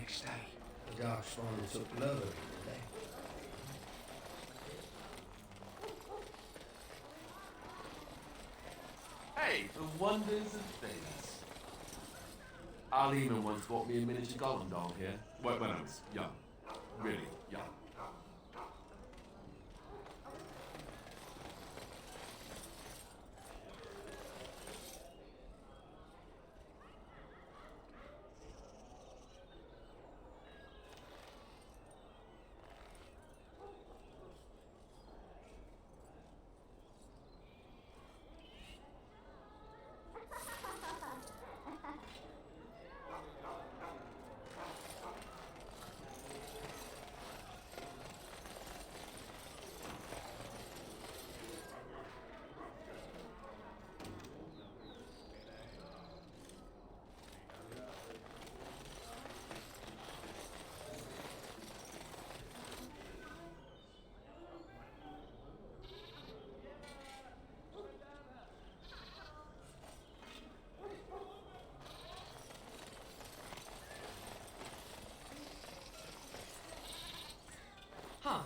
next day. The dark swan took love of him today. Hey, the wonders of things. Al Eman once bought me a miniature golem doll here. When I was young. Really young. Huh.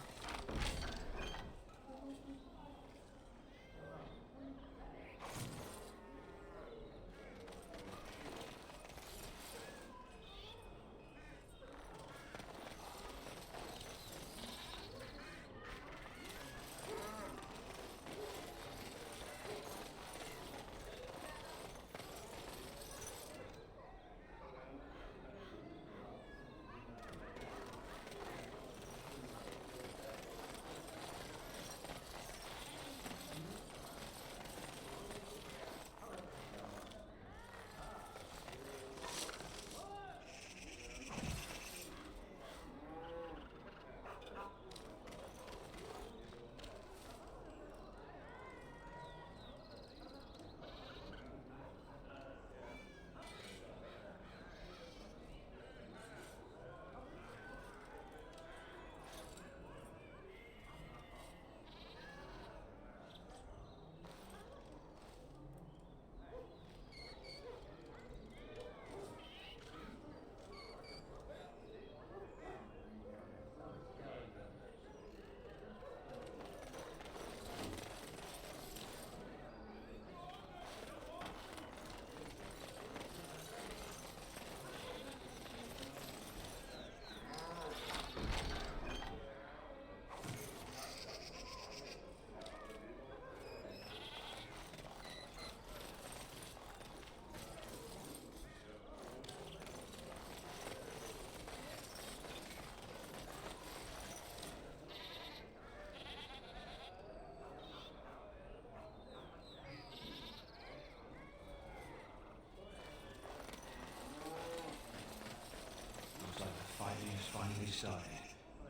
Looks like the fighting has finally started.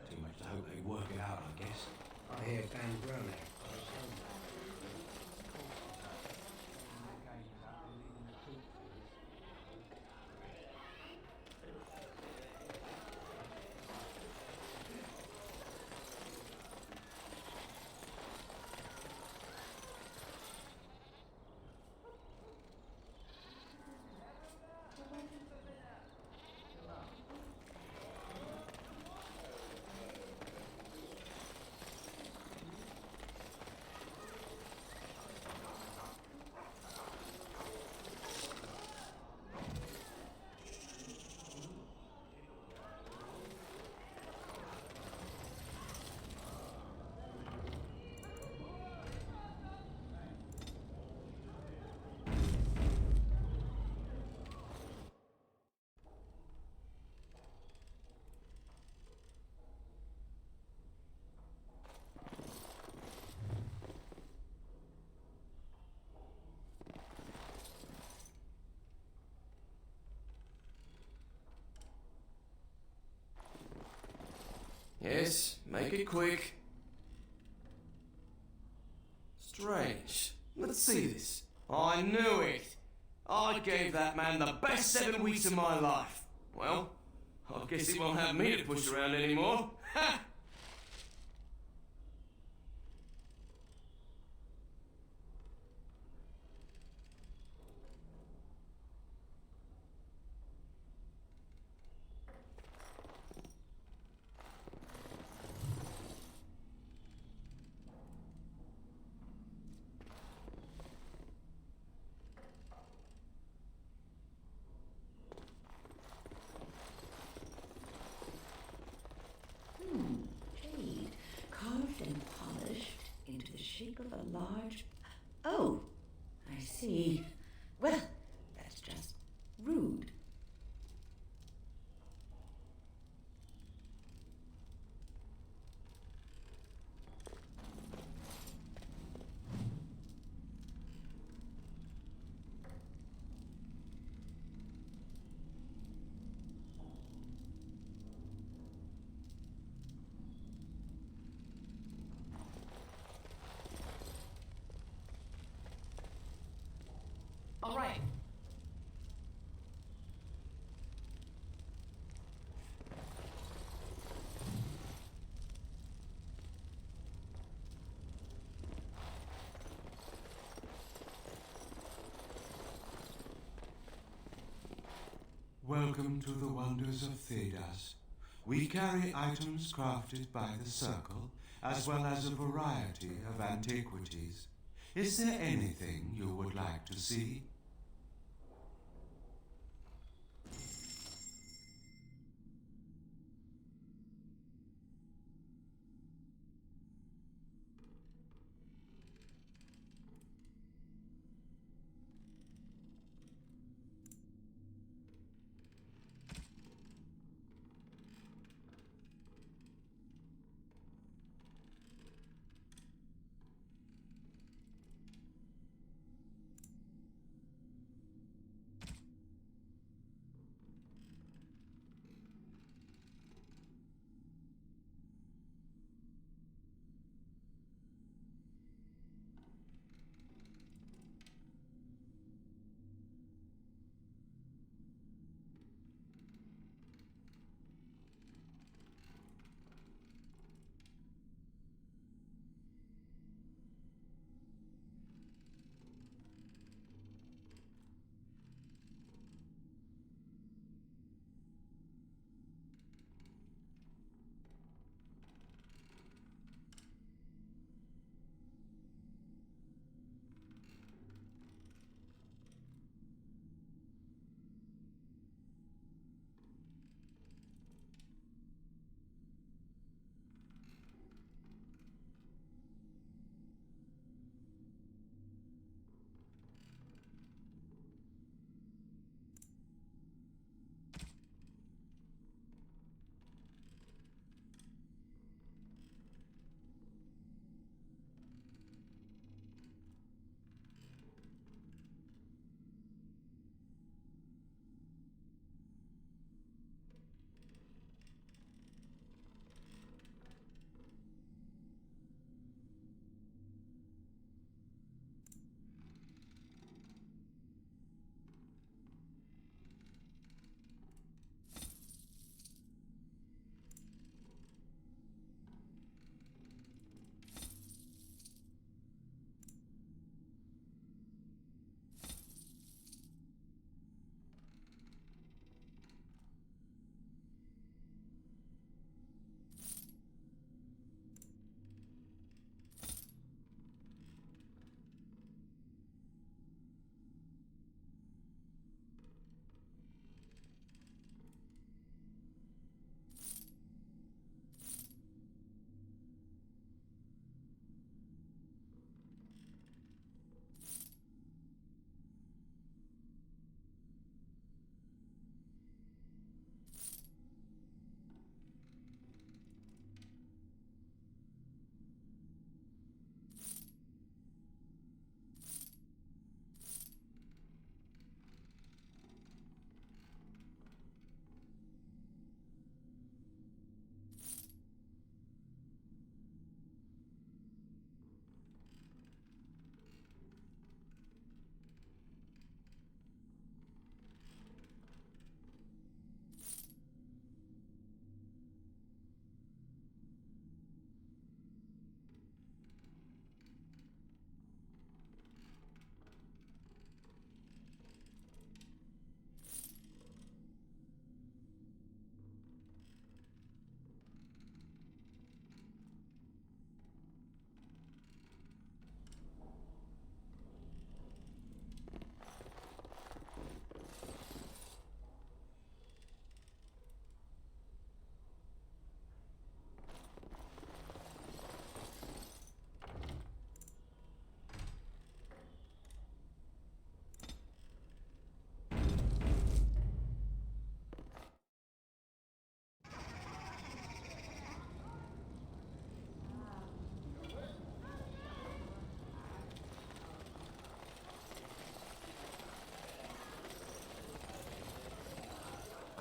Too much to hope they work it out, I guess. I hear Bandrone. Yes, make it quick. Strange. Let's see this. I knew it. I gave that man the best 7 weeks of my life. Well, I guess he won't have me to push around anymore. Ha! right. Welcome to the wonders of Thedas. We carry items crafted by the Circle, as well as a variety of antiquities. Is there anything you would like to see?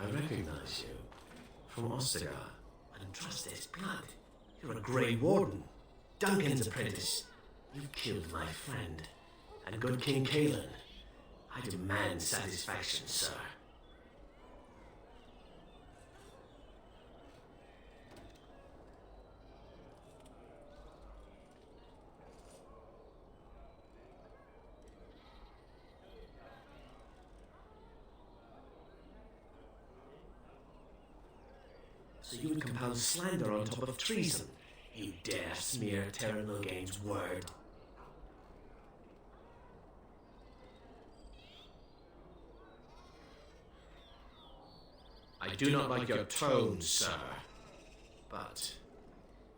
I recognize you from Ostagar. And trust his blood. You're a Grey Warden, Duncan's apprentice. You killed my friend and good King Kalen. I demand satisfaction, sir. So you would compose slander on top of treason? You dare smear Terran Logain's word? I do not like your tone, sir. But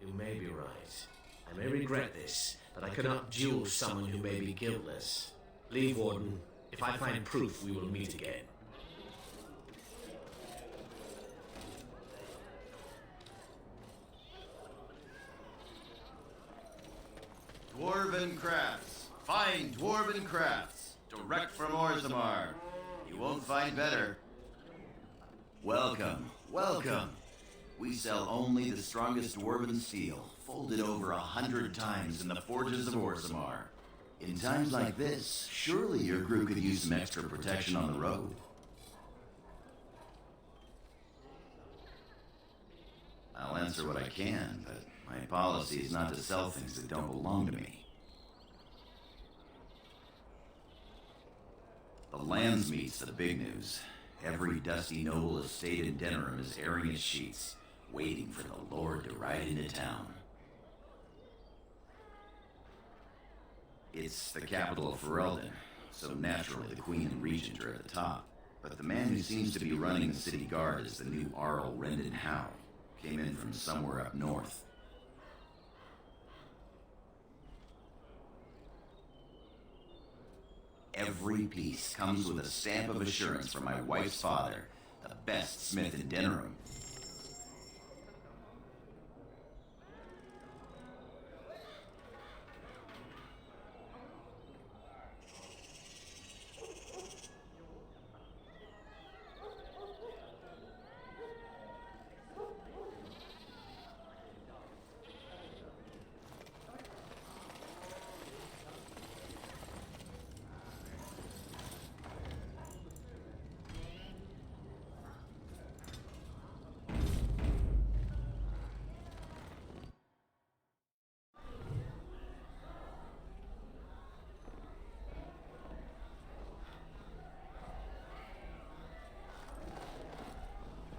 you may be right. I may regret this, but I cannot duel someone who may be guiltless. Leave, Warden. If I find proof, we will meet again. Dwarven crafts. Fine dwarven crafts. Direct from Orzammar. You won't find better. Welcome, welcome. We sell only the strongest dwarven steel, folded over 100 times in the forges of Orzammar. In times like this, surely your crew could use some extra protection on the road. I'll answer what I can, but my policy is not to sell things that don't belong to me. The Landsmeet's the big news. Every dusty noble estate in Denerim is airing its sheets, waiting for the Lord to ride into town. It's the capital of Ferelden, so naturally the Queen and Regent are at the top. But the man who seems to be running the city guard is the new Arl Rendon Howe. Came in from somewhere up north. Every piece comes with a stamp of assurance from my wife's father, the best smith in Denerim.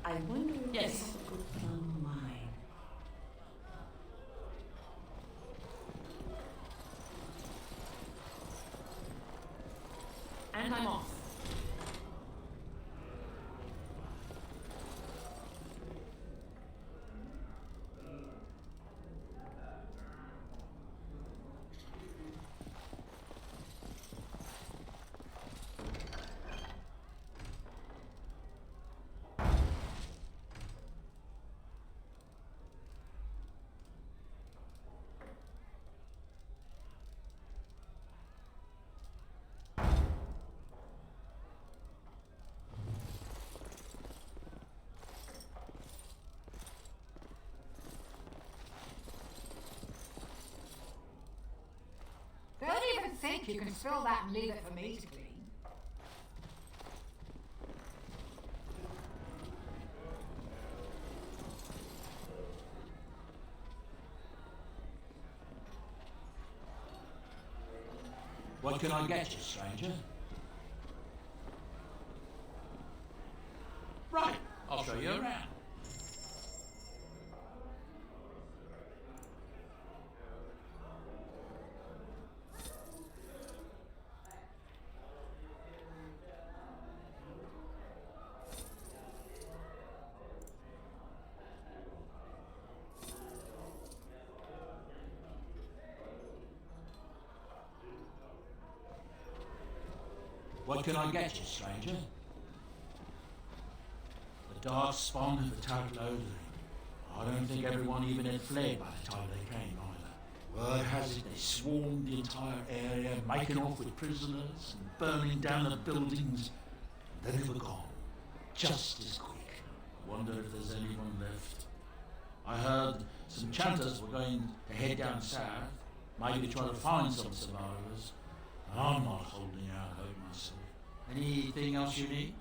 I wonder if Yes. you have a good plan in mind. And I'm off. Don't even think you can spill that and leave it for me to clean. What can I get you, stranger? Right, I'll show you around. What can I get you, stranger? The dark spawn of the Taut Lothering. I don't think everyone even had fled by the time they came either. Word has it they swarmed the entire area, making off with prisoners and burning down the buildings. Then they were gone, just as quick. Wonder if there's anyone left. I heard some chanters were going to head down south, maybe try to find some survivors. I'm not holding out hope myself. Anything else you need?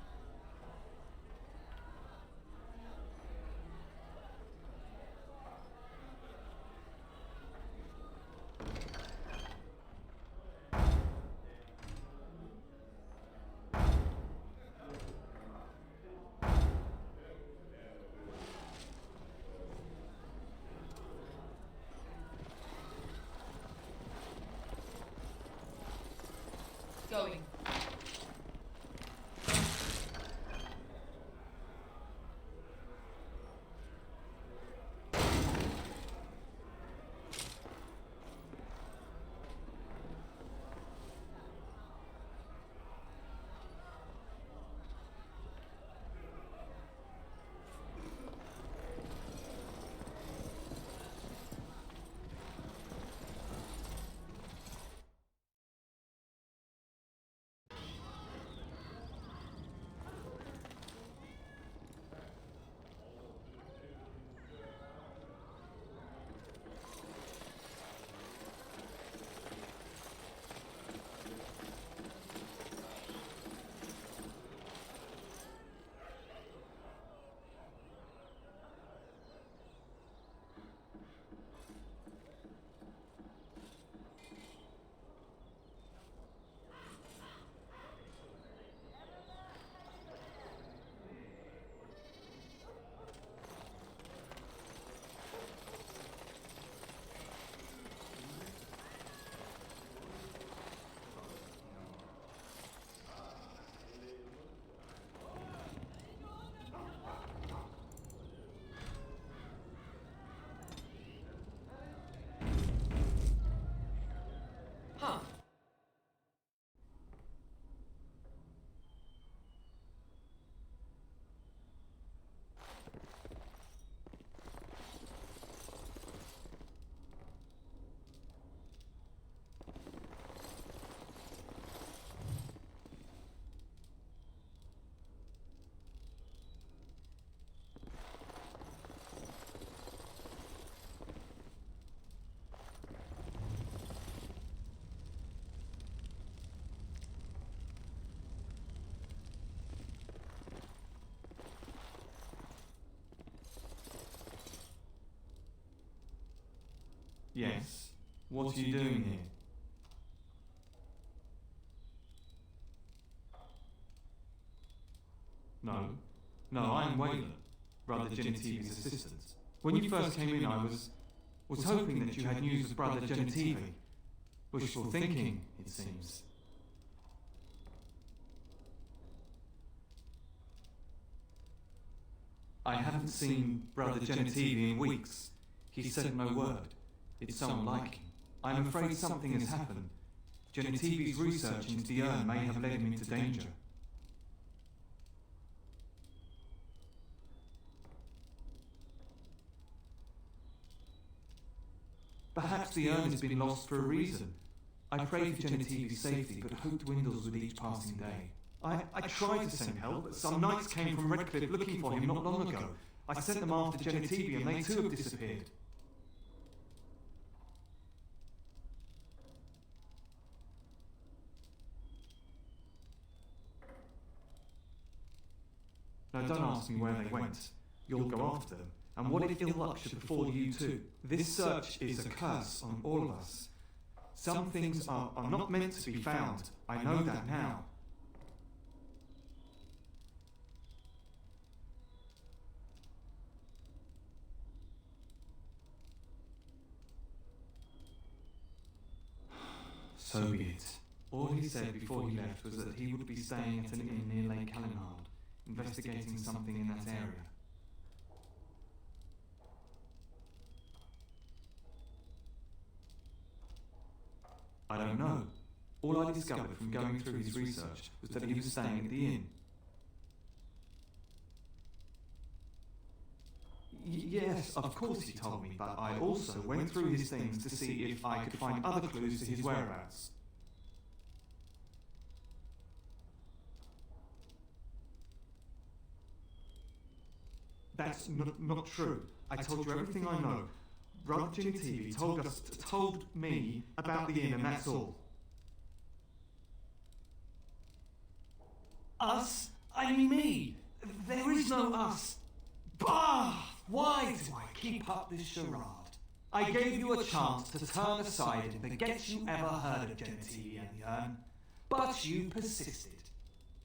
Going. Huh. Yes. What are you doing here? No, I'm Waylon, Brother Genitivi's assistant. When you first came in, I was hoping that you had news of Brother Genitivi. Wishful thinking, it seems. I haven't seen Brother Genitivi in weeks. He said no word. It's so unlike him. I'm afraid something has happened. Genitivi's research into the urn may have led him into danger. Perhaps the urn has been lost for a reason. I pray for Genitivi's safety, but hope dwindles with each passing day. I tried to send help, but some knights came from Redcliffe looking for him not long ago. I sent them after Genitivi and they too have disappeared. Now don't ask me where they went. You'll go after them. And what if ill luck should befall you too? This search is a curse on all of us. Some things are not meant to be found. I know that now. So be it. All he said before he left was that he would be staying at an inn near Lake Calenhard, investigating something in that area. I don't know. All I discovered from going through his research was that he was staying at the inn. Yes, of course he told me, but I also went through his things to see if I could find other clues to his whereabouts. That's not true. I told you everything I know. Brother Genitivi told me about the inn, and that's all. Us? I mean me. There is no us. Bah! Why do I keep up this charade? I gave you a chance to turn aside and forget you ever heard of Gentili and Yearn, but you persisted.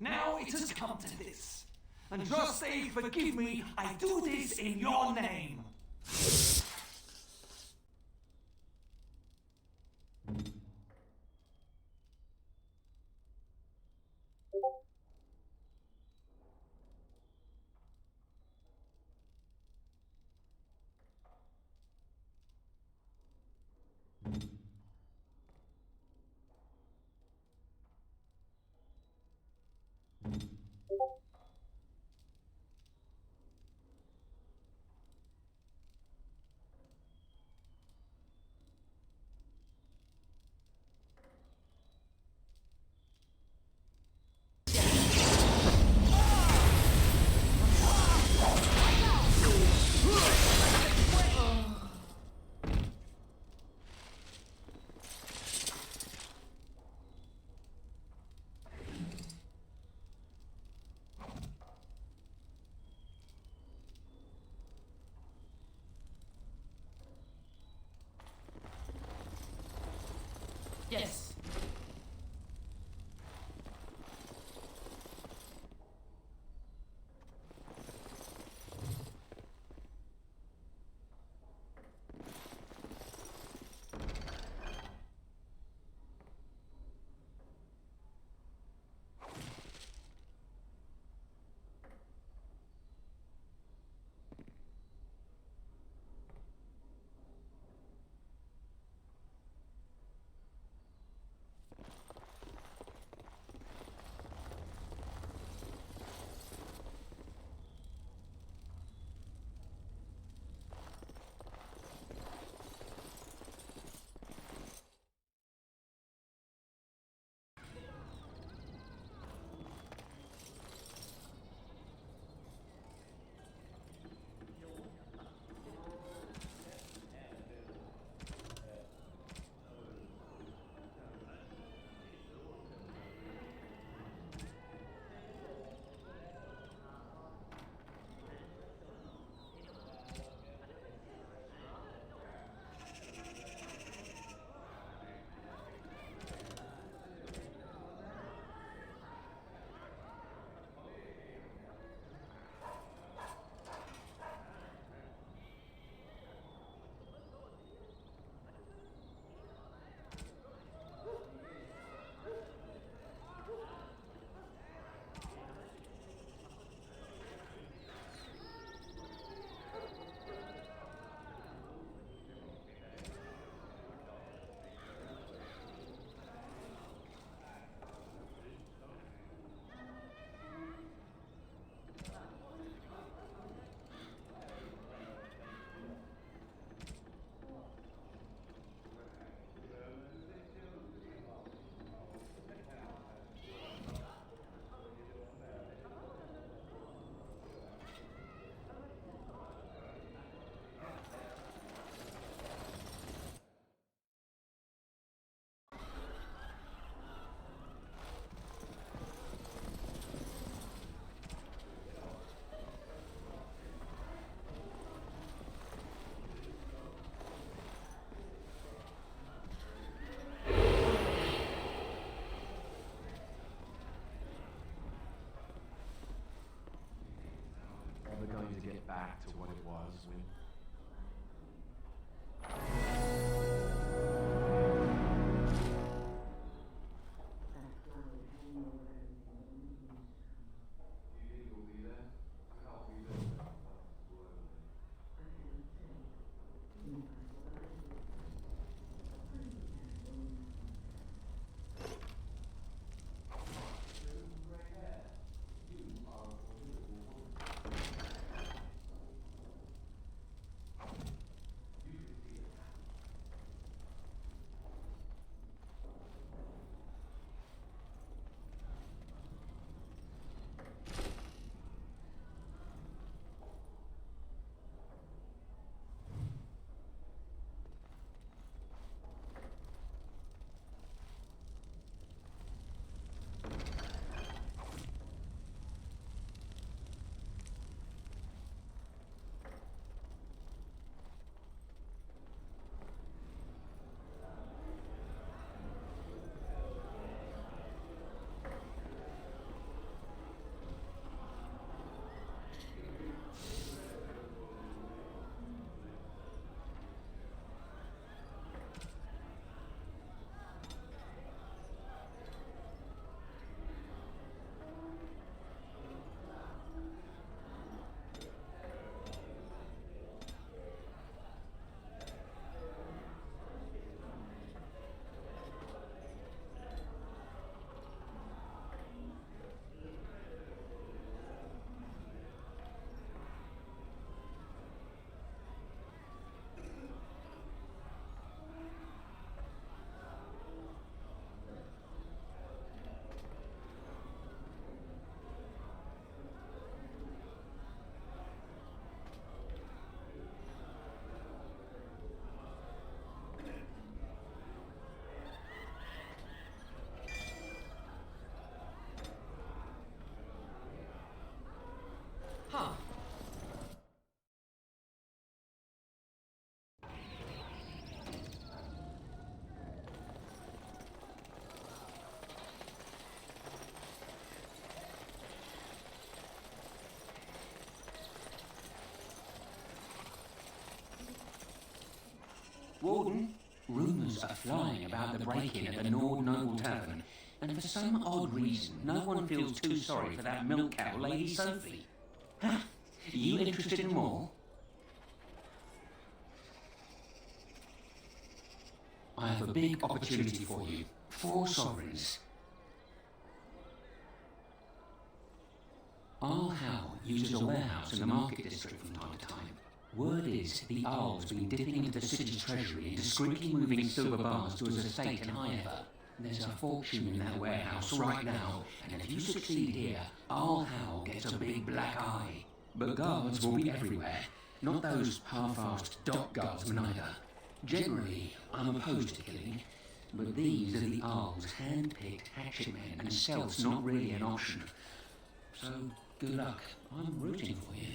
Now it has come to this. Andraste, forgive me, I do this in your name. Yes. Ever going to get back to what it was when... Warden, rumours are flying about the break-in at the Nord Noble Tavern, and for some odd reason, no one feels too sorry for that milk cow, Lady Sophie. Huh? You interested in more? I have a big opportunity for you. 4 sovereigns. Arl Howe uses a warehouse in the market district from time to time. Word is the Arl's been dipping into the city's treasury and discreetly moving silver bars to his estate in Highever. There's a fortune in that warehouse right now, and if you succeed here, Arl Howe gets a big black eye. But guards will be everywhere, not those half-assed dock guardsmen either. Generally, I'm opposed to killing, but these are the Arl's hand-picked hatchetmen, and stealth's not really an option. So, good luck. I'm rooting for you.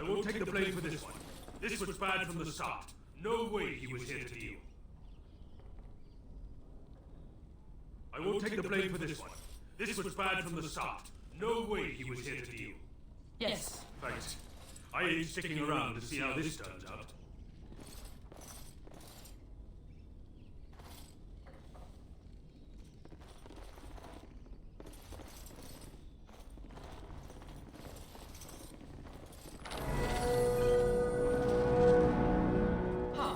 I won't take the blame for this one. This was bad from the start. No way he was here to deal. I won't take the blame for this one. This was bad from the start. No way he was here to deal. Yes. Thanks. I ain't sticking around to see how this turns out. Huh.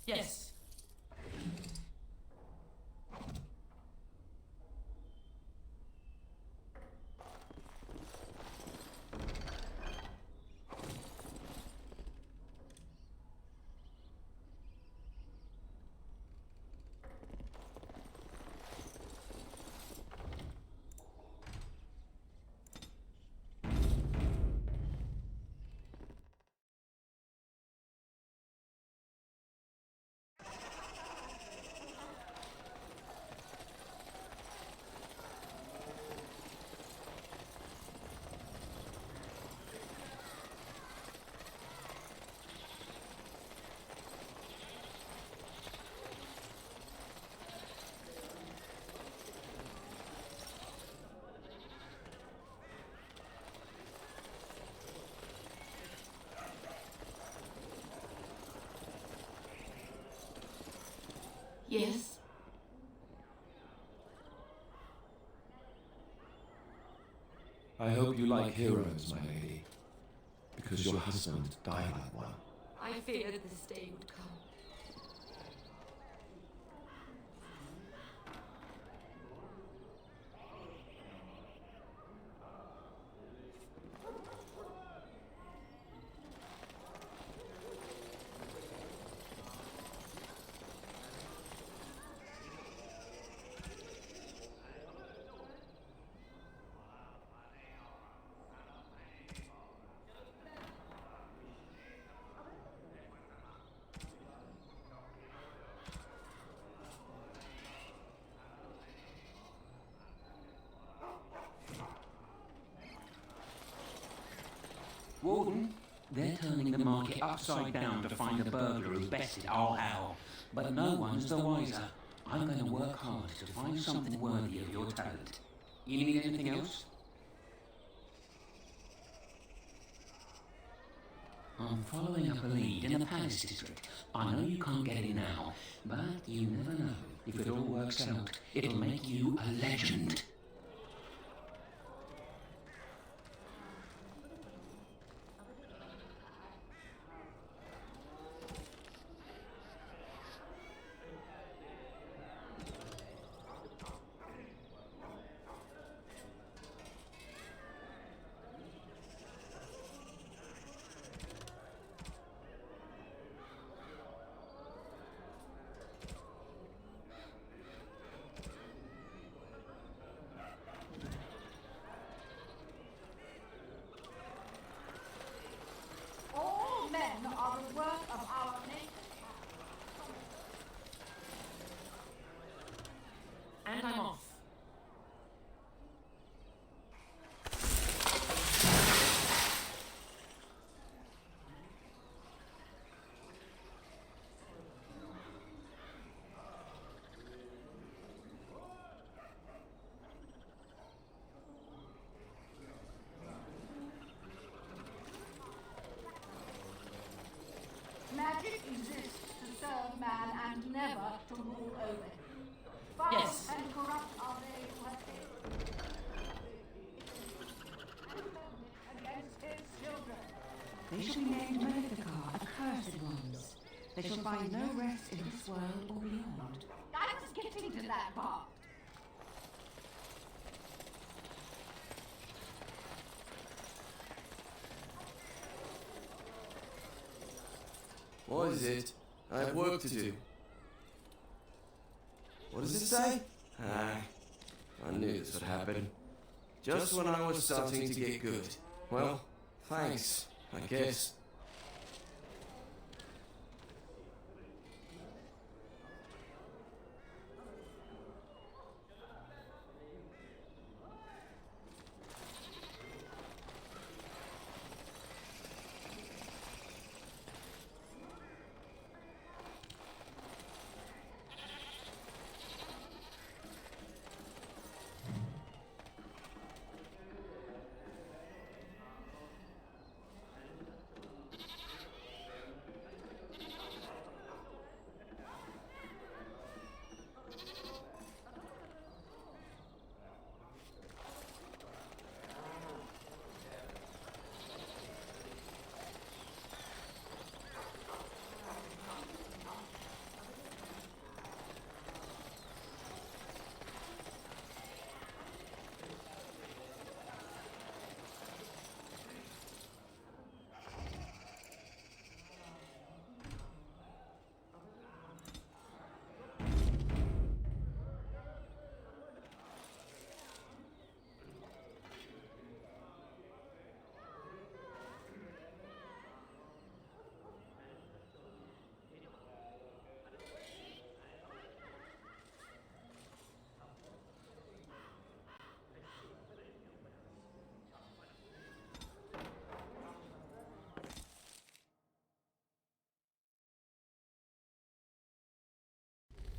Yes. Yes. I hope you like heroes, my lady, because your husband died like one. I feared this day would come. Warden, they're turning the market upside down to find the burglar who bested our Hal. But no one's the wiser. I'm going to work hard to find something worthy of your talent. You need anything else? I'm following up a lead in the Palace District. I know you can't get it now, but you never know. If it all works out, it'll make you a legend. All men are the work of our nature. And I'm off. Magic exists to serve man and never to rule over him. Foul Yes. and corrupt are they who have against his children. They shall be named Maleficar, accursed ones. They shall find no rest in this world or beyond. I was getting to that part. What is it? I have work to do. What does it say? Ah, I knew this would happen. Just when I was starting to get good. Well, thanks, I guess.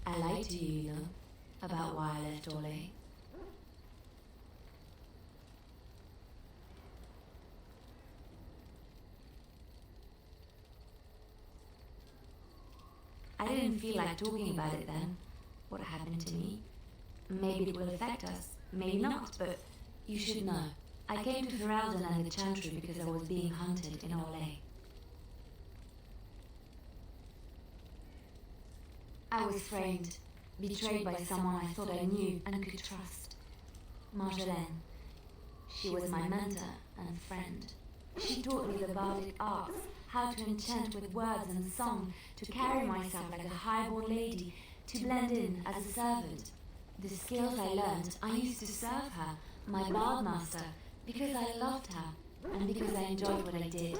I lied to you, you know, about why I left Orlais. I didn't feel like talking about it then, what happened to me. Maybe it will affect us, maybe not, but you should know. I came to Ferelden and the Chantry because I was being hunted in Orlais. I was framed, betrayed by someone I thought I knew and could trust. Marjolaine. She was my mentor and friend. She taught me the bardic arts, how to enchant with words and song, to carry myself like a highborn lady, to blend in as a servant. The skills I learned, I used to serve her, my bard master, because I loved her, and because I enjoyed what I did.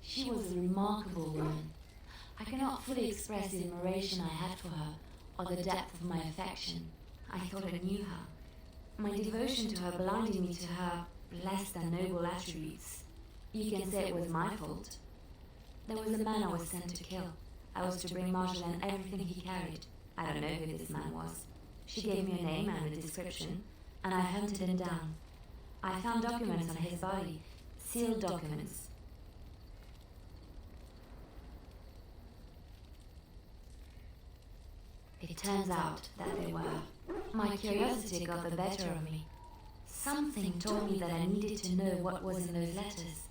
She was a remarkable woman. I cannot fully express the admiration I had for her, or the depth of my affection. I thought I knew her. My devotion to her blinded me to her less than noble attributes. You can say it was my fault. There was a man I was sent to kill. I was to bring Marjolaine everything he carried. I don't know who this man was. She gave me a name and a description, and I hunted him down. I found documents on his body, sealed documents. It turns out that they were. My curiosity got the better of me. Something told me that I needed to know what was in those letters.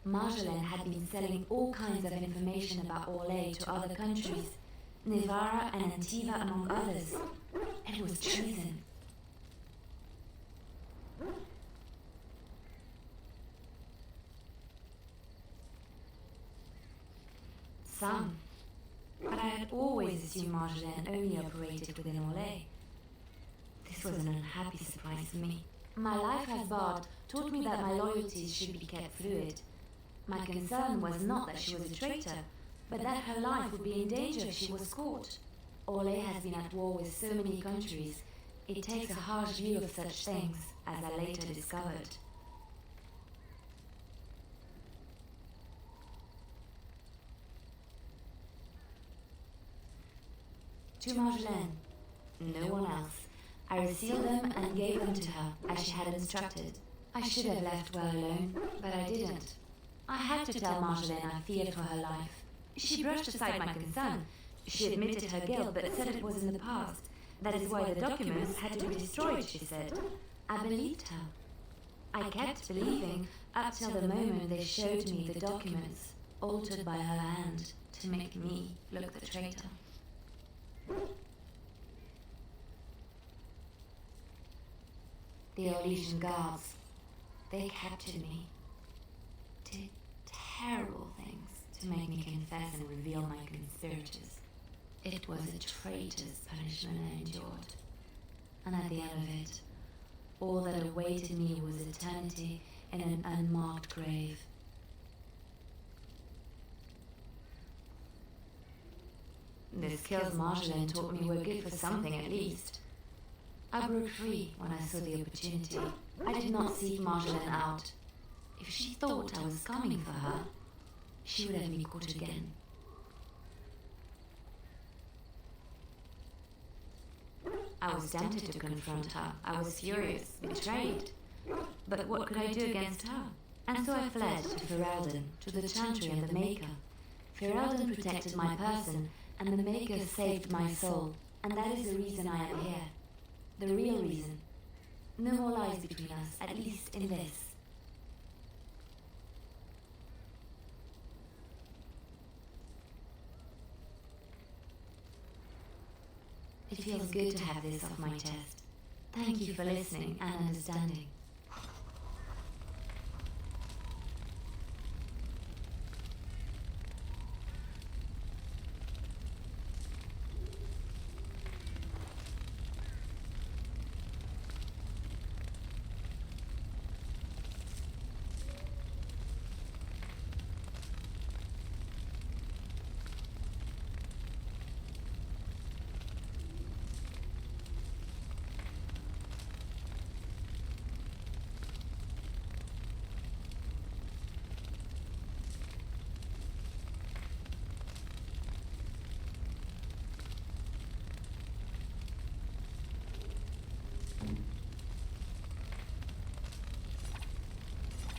Marjolaine had been selling all kinds of information about Orlais to other countries, Nevarra and Antiva among others. It was treason. Some. But I had always assumed Marjolaine only operated within Orlais. This was an unhappy surprise for me. My life as bard taught me that my loyalties should be kept fluid. My concern was not that she was a traitor, but that her life would be in danger if she was caught. Orlais has been at war with so many countries. It takes a harsh view of such things, as I later discovered. To Marjolaine, no one else. I resealed them and gave them to her, as she had instructed. I should have left well alone, but I didn't. I had to tell Marjolaine I feared for her life. She brushed aside my concern. She admitted her guilt, but said it was in the past. That is why the documents had to be destroyed, she said. I believed her. I kept believing, up till the moment they showed me the documents, altered by her hand, to make me look the traitor. The Orlesian guards, they captured me. To terrible things to make me confess and reveal my conspirators. It was a traitor's punishment I endured. And at the end of it, all that awaited me was eternity in an unmarked grave. The skills Marjolaine taught me were good for something at least. I broke free when I saw the opportunity. I did not seek Marjolaine out. If she thought I was coming for her, she would have me caught again. I was tempted to confront her. I was furious, betrayed. But what could I do against her? And so I fled to Ferelden, to the Chantry and the Maker. Ferelden protected my person, and the Maker saved my soul. And that is the reason I am here. The real reason. No more lies between us, at least in this. It feels good to have this off my chest. Thank you for listening and understanding.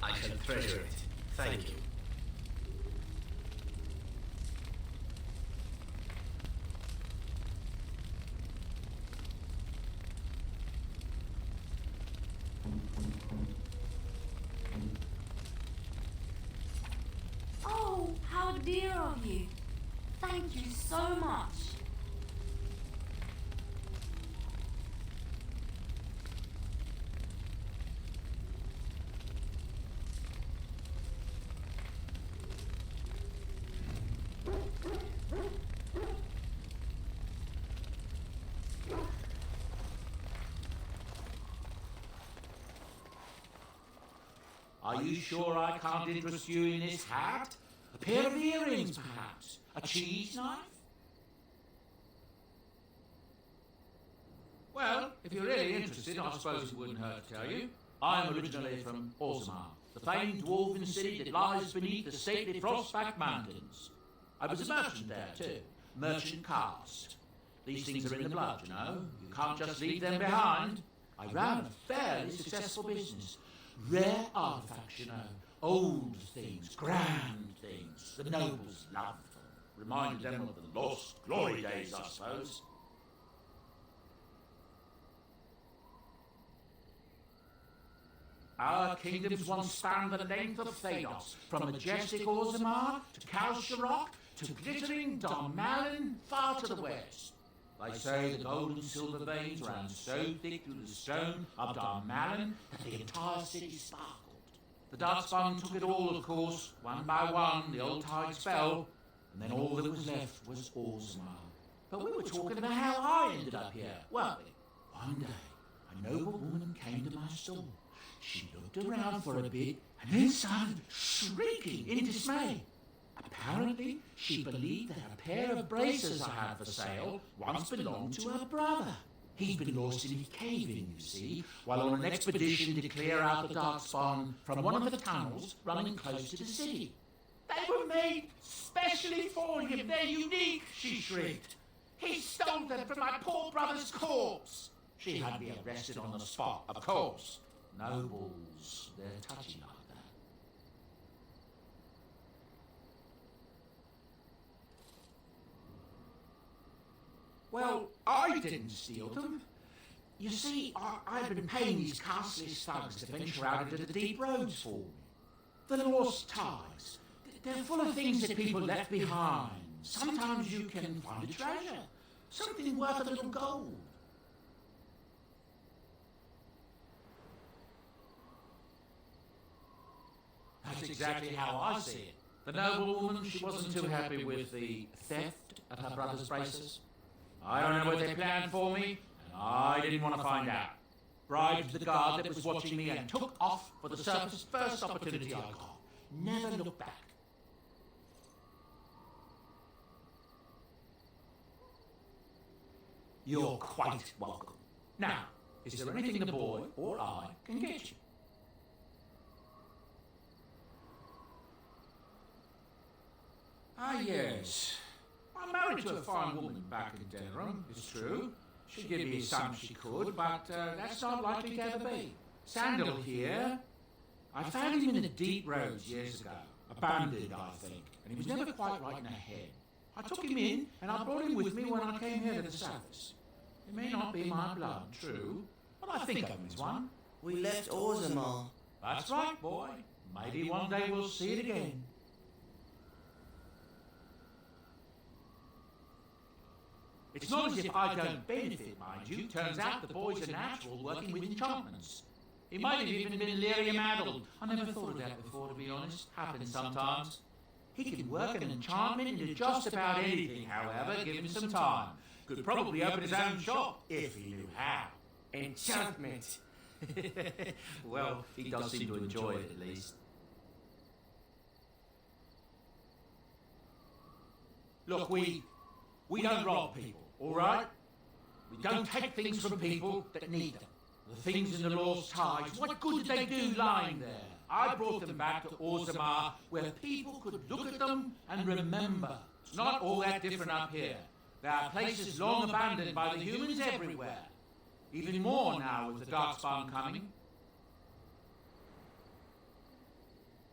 I shall treasure it. Thank you. Oh, how dear of you. Thank you so much. Are you sure I can't interest you in this hat? A pair of earrings, perhaps? A cheese knife? Well, if you're really interested, I suppose it wouldn't hurt to tell you. I'm originally from Orzammar, the famed dwarven city that lies beneath the stately Frostback Mountains. I was a merchant there, too. Merchant caste. These things are in the blood, you know. You can't just leave them behind. I ran a fairly successful business. Rare artifacts, you know. Old things, grand things. The nobles loved them. Reminded them of the lost glory days, I suppose. Our kingdoms once spanned the length of Thanos, from majestic Orzammar to Kalsharok to glittering Darmalin far to the west. They say the gold and silver veins ran so thick through the stone of Darmalin that the entire city sparkled. The Darkspawn took it all, of course. One by one, the old tides fell, and then all that was left was Orzammar. But we were talking about how I ended up here, weren't we? One day, a noble woman came to my stall. She looked around for a bit and then started shrieking in dismay. Apparently, she believed that a pair of braces I had for sale once belonged to her brother. He'd been lost in a cave-in, you see, while on an expedition to clear out the Darkspawn from one of the tunnels running close to the city. They were made specially for him. They're unique, she shrieked. He stole them from my poor brother's corpse. She had me arrested on the spot, of course. Nobles, they're touchy like that. Well, I didn't steal them. You see, I've been paying these castless thugs to venture out into the deep roads for me. The lost ties. They're full of things that people left behind. Sometimes you can find a treasure. Something worth a little gold. That's exactly how I see it. The noblewoman, she wasn't too happy with the theft of her brother's braces. I don't know what they planned for me, and I didn't want to find out. Bribed the guard that was watching me and took off for the surface first opportunity I got. Never looked back. You're quite welcome. Now, is there anything the boy or I can get you? Ah, yes. I'm married to a fine woman back in Denham, it's true. She'd give me a son if she could, but that's not likely to ever be. Sandal here. I found him in the deep roads years ago. Abandoned, I think, and he was never quite right in the head. I took him in, and I brought him with me when I came here to the surface. It may not be my blood, true, but I think of him as one. We left Orzammar. That's right, boy. Maybe one day we'll see it again. It's not as if I don't benefit, mind you. Turns out the boy's a natural working with enchantments. He might have even been lyrium-addled. I never thought of that before, to be honest. Happens sometimes. He could work an enchantment into just about anything, however, give him some time. Could probably open his own shop, if he knew how. Enchantment. Well, he does seem to enjoy it, at least. Look, we don't rob people, all right? We don't take things from people that need them. The things in the Lord's ties, what good did they do lying there? I brought them back to Orzammar, where people could look at them and remember. It's not all that different up here. There are places long abandoned by the humans everywhere. Even more now with the Darkspawn coming.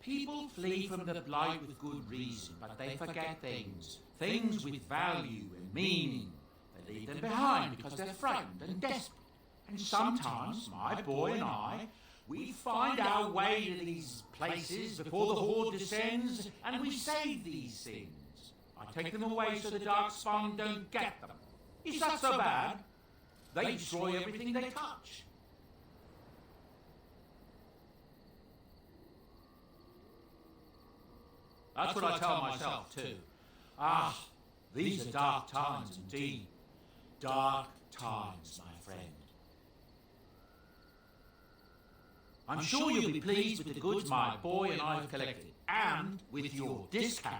People flee from the Blight with good reason, but they forget things. Things with value and meaning. They leave them behind because they're frightened and desperate. And sometimes, my boy and I, we find our way to these places before the Horde descends, and we save these things. I take them away so the Darkspawn don't get them. Is that so bad? They destroy everything they touch. That's what I tell myself, too. Ah, these are dark times indeed. Dark times, my friend. I'm sure you'll be pleased with the goods my boy and I have collected, and with your discount.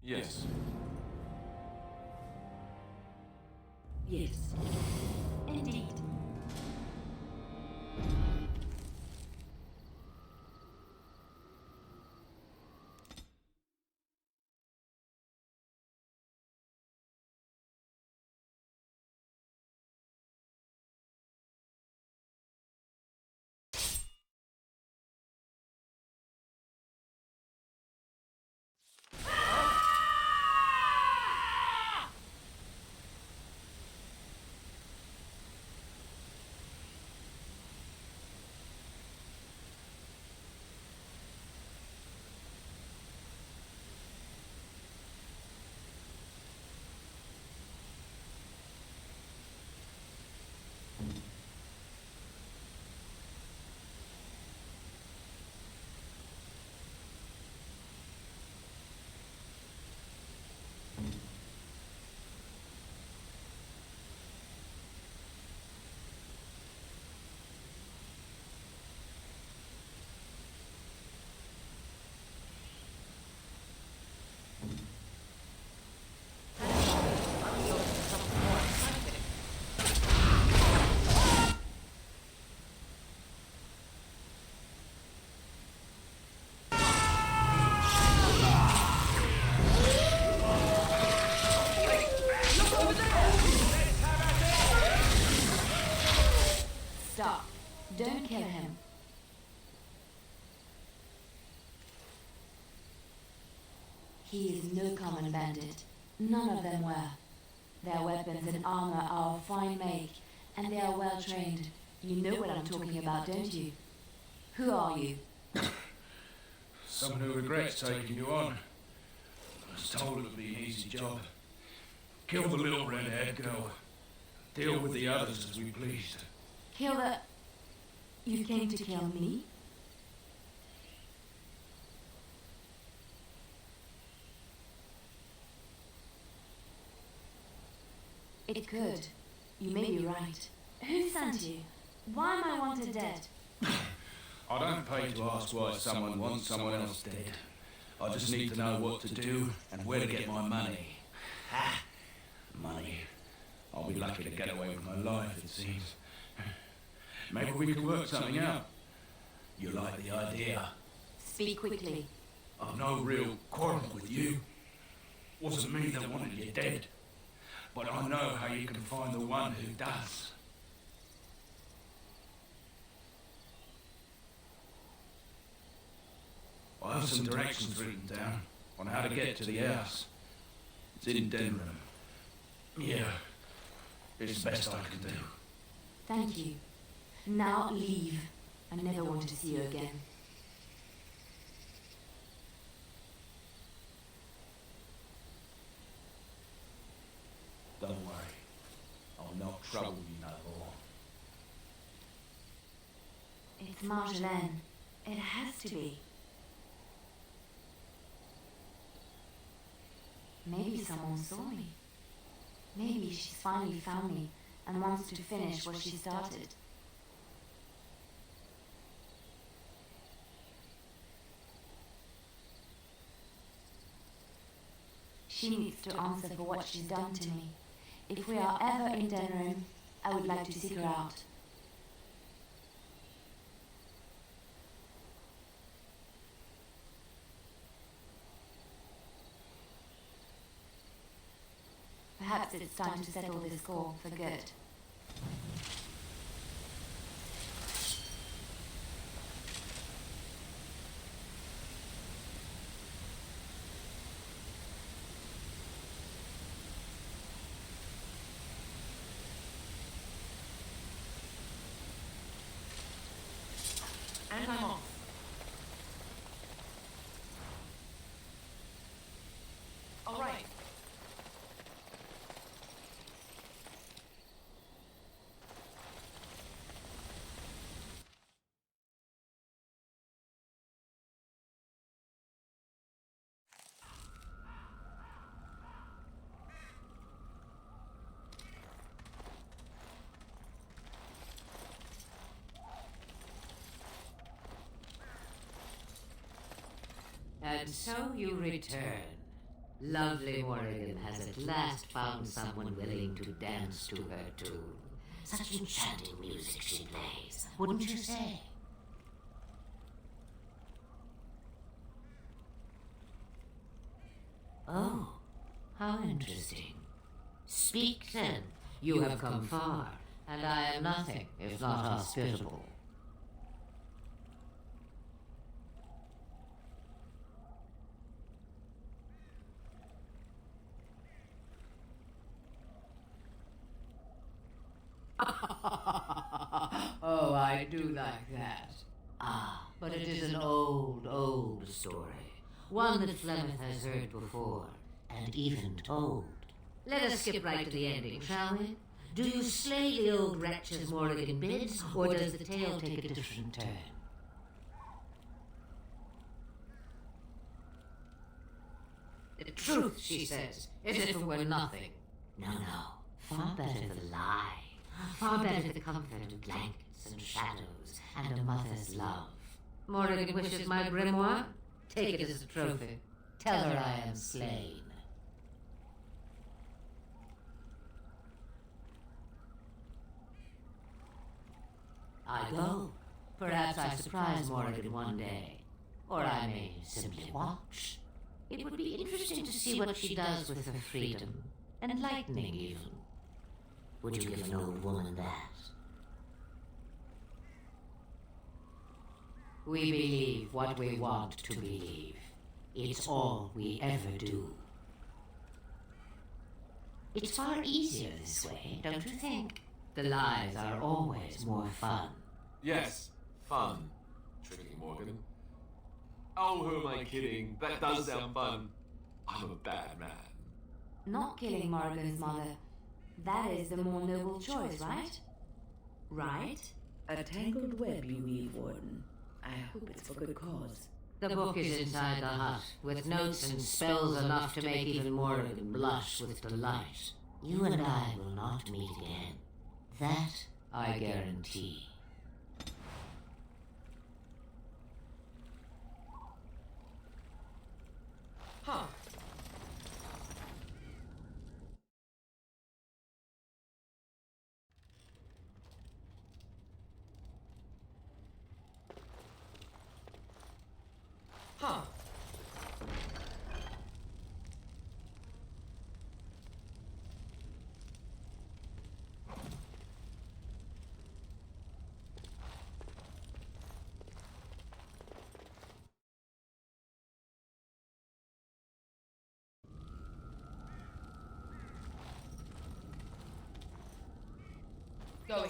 Yes. Yes. Indeed. Stop. Don't kill him. He is no common bandit. None of them were. Their weapons and armor are of fine make, and they are well trained. You know what I'm talking about, don't you? Who are you? Someone who regrets taking you on. I was told it would be an easy job. Kill the little red-haired girl. Deal with the others as we pleased. Kill the... You came to kill me? It could. You may be right. Who sent you? Why am I wanted dead? I don't pay to ask why someone wants someone else dead. I just need to know what to do and where to get my money. Ha! Money. I'll be lucky to get away with my life, it seems. Maybe we could work something out. You like the idea? Speak quickly. I've no real quarrel with you. Wasn't me that wanted you dead. But I know how you can find the one who does. I have some directions written down on how to get to the house. It's in Denham. Yeah, it's the best I can do. Thank you. Now leave. I never want to see you again. Don't worry. I'll not trouble you no more. It's Marjolaine. It has to be. Maybe someone saw me. Maybe she's finally found me and wants to finish what she started. She needs to answer for what she's done to me. If we are ever in Denham, I would like to seek her out. Perhaps it's time to settle this score for good. And I'm off. All right. And so you return. Lovely Morrigan has at last found someone willing to dance to her tune. Such enchanting music she plays, wouldn't you say? Oh, how interesting. Speak then. You have come far, and I am nothing if not hospitable. Oh, I do like that. Ah, but it is an old, old story. One that Flemeth has heard before, and even told. Let us skip right to the ending, shall we? Do you slay the old wretch as Morrigan bids, or does the tale take a different turn? The truth, she says, as if it were nothing. No, no. Far better the lie. Far better the comfort of blankets and shadows and a mother's love. Morrigan wishes my grimoire? Take it as a trophy. Tell her I am slain. I go. Perhaps I surprise Morrigan one day. Or I may simply watch. It would be interesting to see what she does with her freedom. Enlightening, even. Would you give an old woman that? We believe what we want to believe. It's all we ever do. It's far easier this way, don't you think? The lies are always more fun. Yes, fun, Tricky Morgan. Oh, who am I kidding? That does sound fun. I'm a bad man. Not killing Morrigan's mother. That is the more noble choice, right? Right? A tangled web you weave, Warden. I hope it's for good cause. The book is inside the hut, with notes and spells enough to make even Morrigan blush with delight. You and I will not meet again. That I guarantee. Huh. Huh. Going.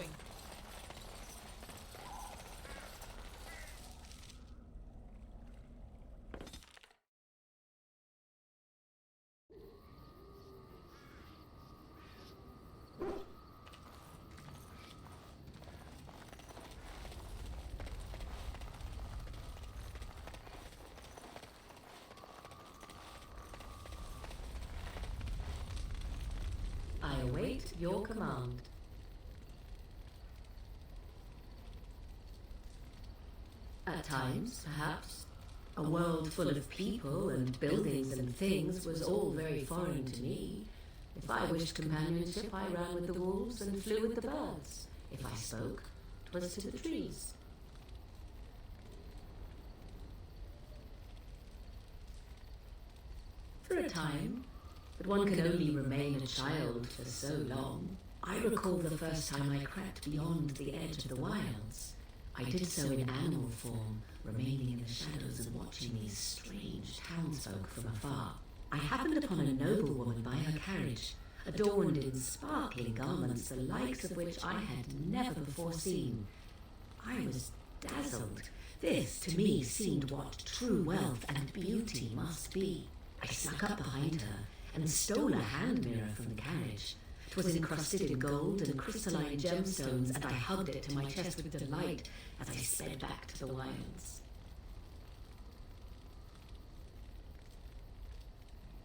I await your command. At times, perhaps, a world full of people and buildings and things was all very foreign to me. If I wished companionship, I ran with the wolves and flew with the birds. If I spoke, 'twas to the trees. For a time, but one can only remain a child for so long. I recall the first time I crept beyond the edge of the wilds. I did so in animal form, remaining in the shadows and watching these strange townsfolk from afar. I happened upon a noblewoman by her carriage, adorned in sparkling garments, the likes of which I had never before seen. I was dazzled. This, to me, seemed what true wealth and beauty must be. I snuck up behind her and stole a hand mirror from the carriage. It was encrusted in gold and crystalline gemstones, and I hugged it to my chest with delight as I sped back to the wilds.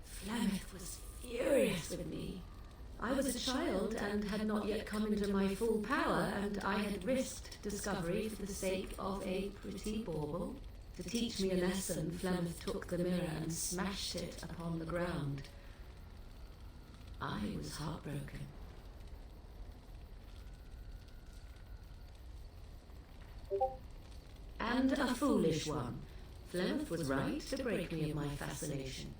Flemeth was furious with me. I was a child and had not yet come into my full power, and I had risked discovery for the sake of a pretty bauble. To teach me a lesson, Flemeth took the mirror and smashed it upon the ground. I was heartbroken. And a foolish one. Flemeth was right to break me of my fascination.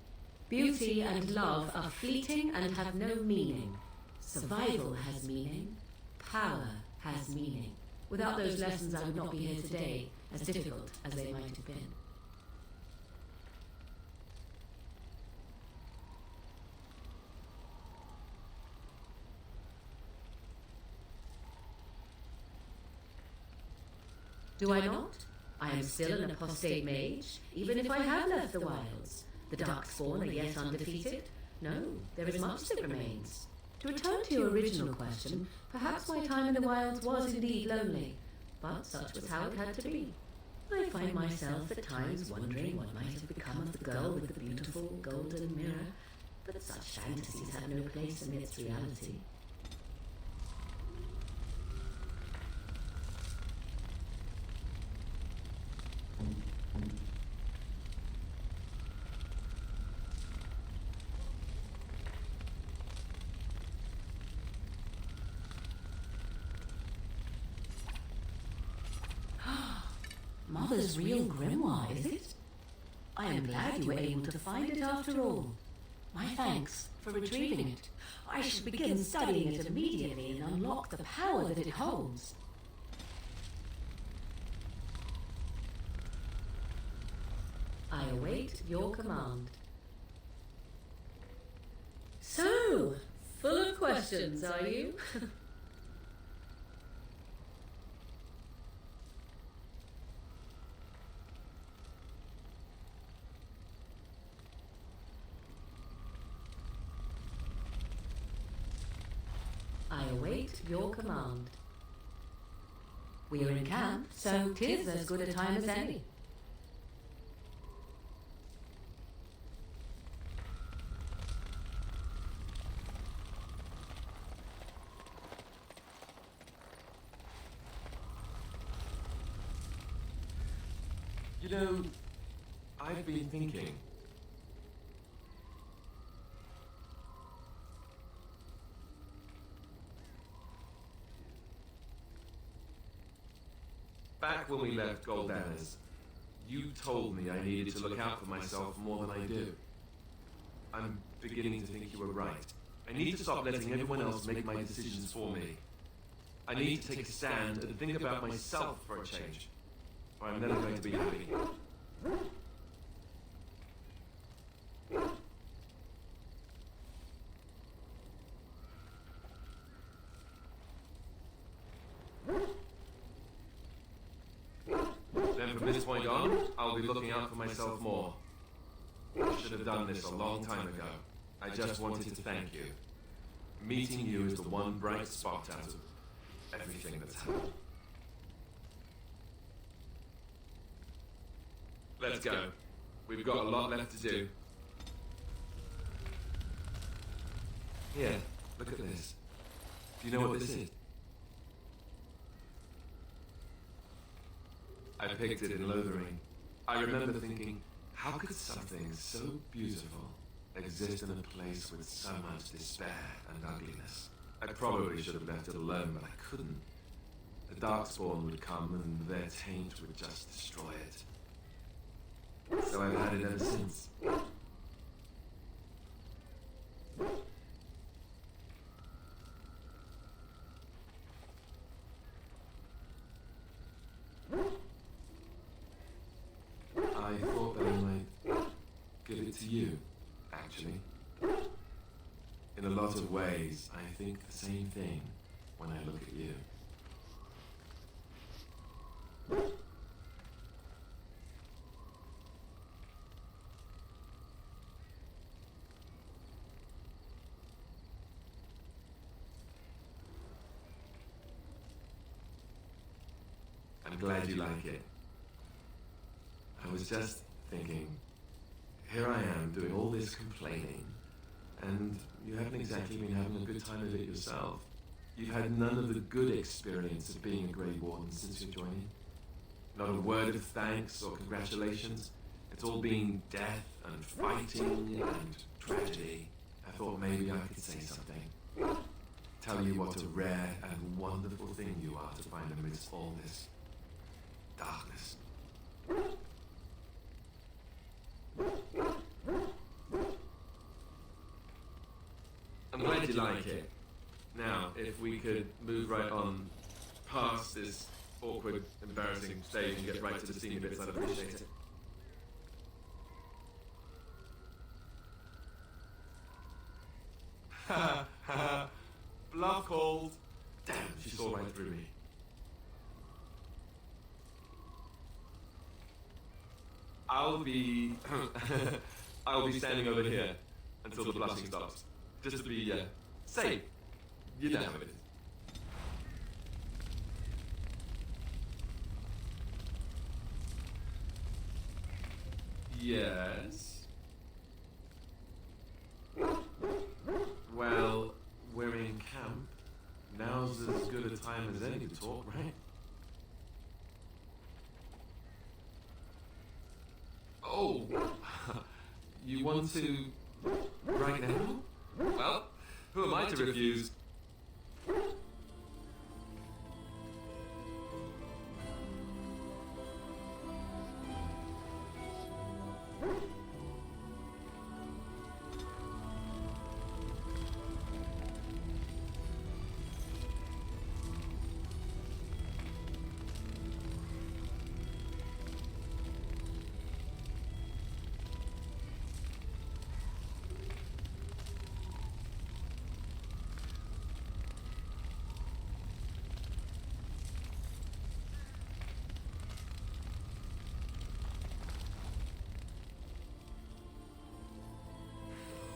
Beauty and love are fleeting and have no meaning. Survival has meaning. Power has meaning. Without those lessons, I would not be here today, as difficult as they might have been. Do I not? I am still an apostate mage, even if I have left the wilds. The Darkspawn are yet undefeated. No, there is much that remains. To return to your original question, perhaps my time in the wilds was indeed lonely, but such was how it had to be. I find myself at times wondering what might have become of the girl with the beautiful golden mirror, but such fantasies have no place amidst reality. Mother's real grimoire, is it? I am glad you were able to find it after all. My thanks for retrieving it. I should begin studying it immediately and unlock the power that it holds. I await your command. So, full of questions, are you? I await your command. We are in camp, so 'tis as good a time as any. You know, I've been thinking. Back when we left Goldanas, you told me I needed to look out for myself more than I do. I'm beginning to think you were right. I need to stop letting everyone else make my decisions for me. I need to take a stand and think about myself for a change, or I'm never going to be happy. Then from this point on, I'll be looking out for myself more. I should have done this a long time ago. I just wanted to thank you. Meeting you is the one bright spot out of everything that's happened. Let's go. We've got a lot left to do. Here, look at this. Do you know what this is? I picked it in Lothering. I remember thinking, how could something so beautiful exist in a place with so much despair and ugliness? I probably should have left it alone, but I couldn't. The Darkspawn would come and their taint would just destroy it. So I've had it ever since. I thought that I might give it to you, actually. In a lot of ways, I think the same thing when I look at you. I'm glad you like it. I was just thinking, here I am doing all this complaining, and you haven't exactly been having a good time of it yourself. You've had none of the good experience of being a Grey Warden since your joining. Not a word of thanks or congratulations. It's all been death and fighting and tragedy. I thought maybe I could say something. Tell you what a rare and wonderful thing you are to find amidst all this darkness. I'm glad you like it. Now, if we could move right on past this awkward, embarrassing stage and get right to the senior bits, I'd appreciate it. Ha ha. Bluff called. Damn, she saw right through me. I'll be standing over here until the blushing stops. Just to be safe. You know how it is. Yes. Well, we're in camp. Now's as good a time as any to talk, right? Oh, you want to right now? Well, who am I to refuse?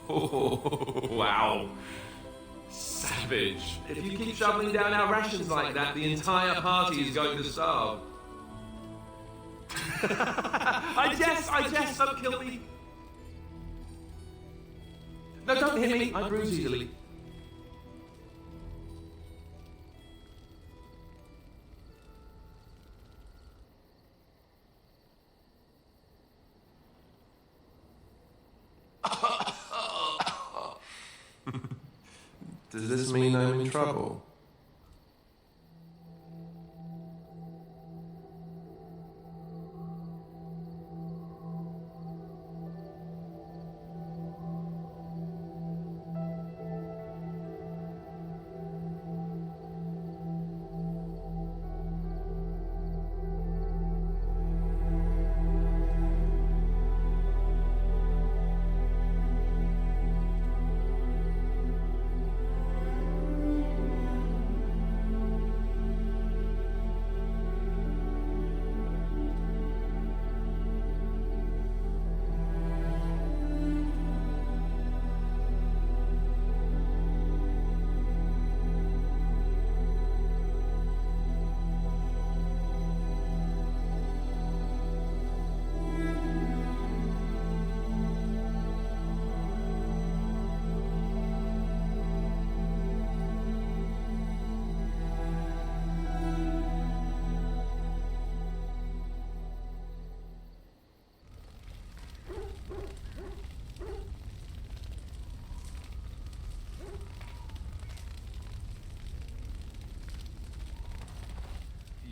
Oh, wow. Savage. If you keep shoveling down our rations like that, the entire party is going to starve. I jest, don't kill me. No, don't hit me. I bruise easily. Does this mean I'm in trouble?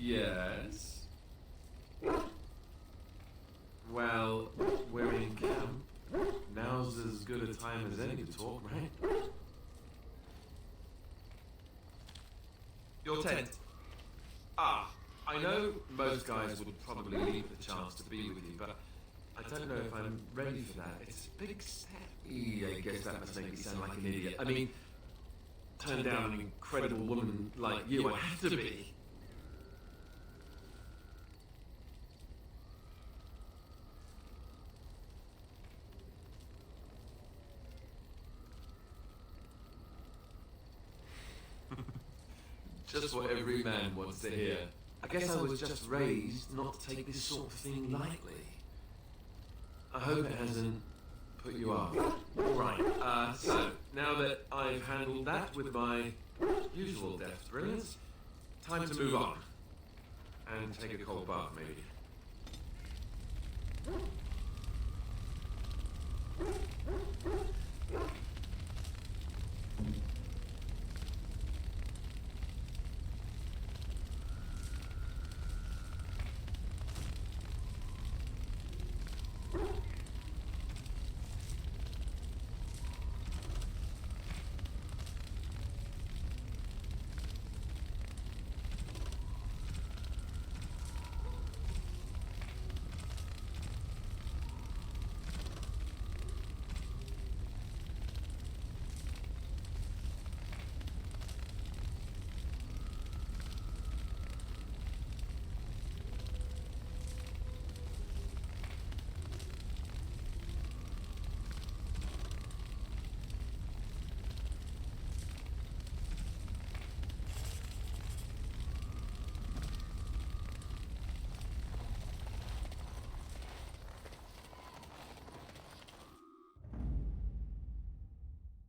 Yes. Well, we're in camp. Now's as good a time as any to talk, right? Your tent. Ah, I know most guys would probably leave the chance to be with you, but I don't know if I'm ready for that. It's a big step. I guess that must make me sound like an idiot. I mean, turn down an incredible woman like you, I have to be. Just what every man wants to hear. I guess I was just raised not to take this sort of thing lightly. I hope it hasn't put you off. Right, so, now that I've handled that with my usual deft brilliance, time to move on. And take a cold bath, maybe.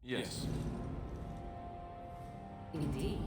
Yes. Indeed.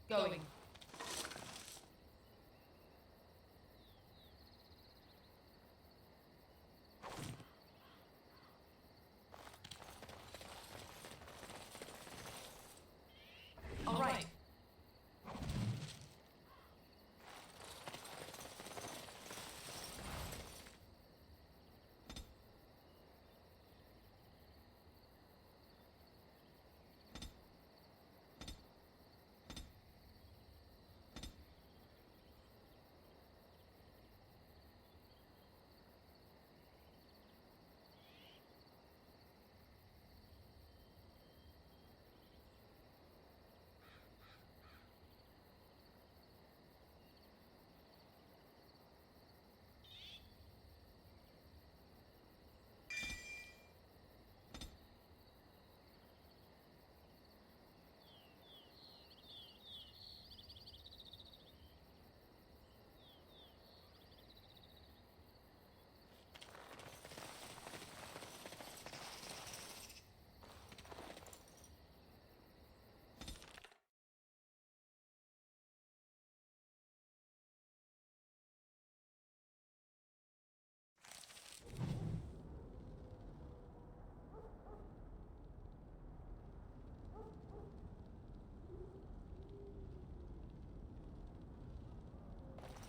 Going. All right.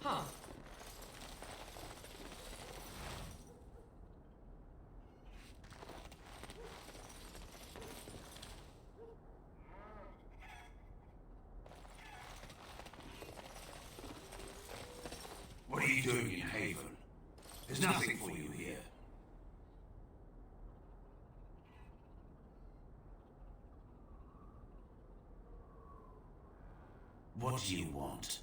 Huh. What are you doing in Haven? There's nothing for you here. What do you want?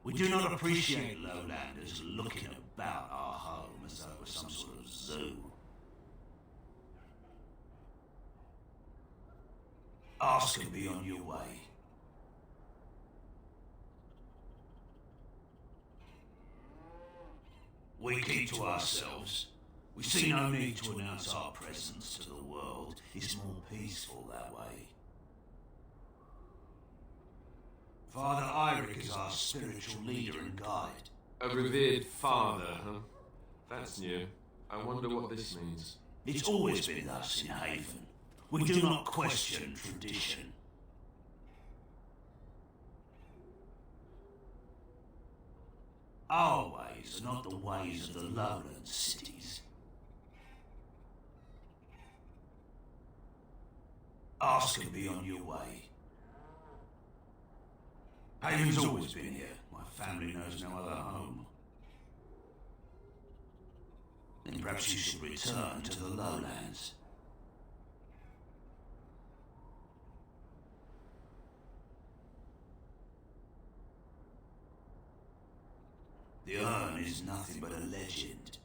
We do not appreciate lowlanders looking about our home as though it was some sort of zoo. Ask and be on your way. We keep to ourselves. We see no need to announce our presence to the world. It's more peaceful that way. Father Eirik is our spiritual leader and guide. A revered father, huh? That's new. I wonder what this means. It's always been thus in Haven. We do not question tradition. Our ways are not the ways of the lowland cities. Ask and be on your way. Haven's always been here. My family knows no other home. Then perhaps you should return to the lowlands. The urn is nothing but a legend.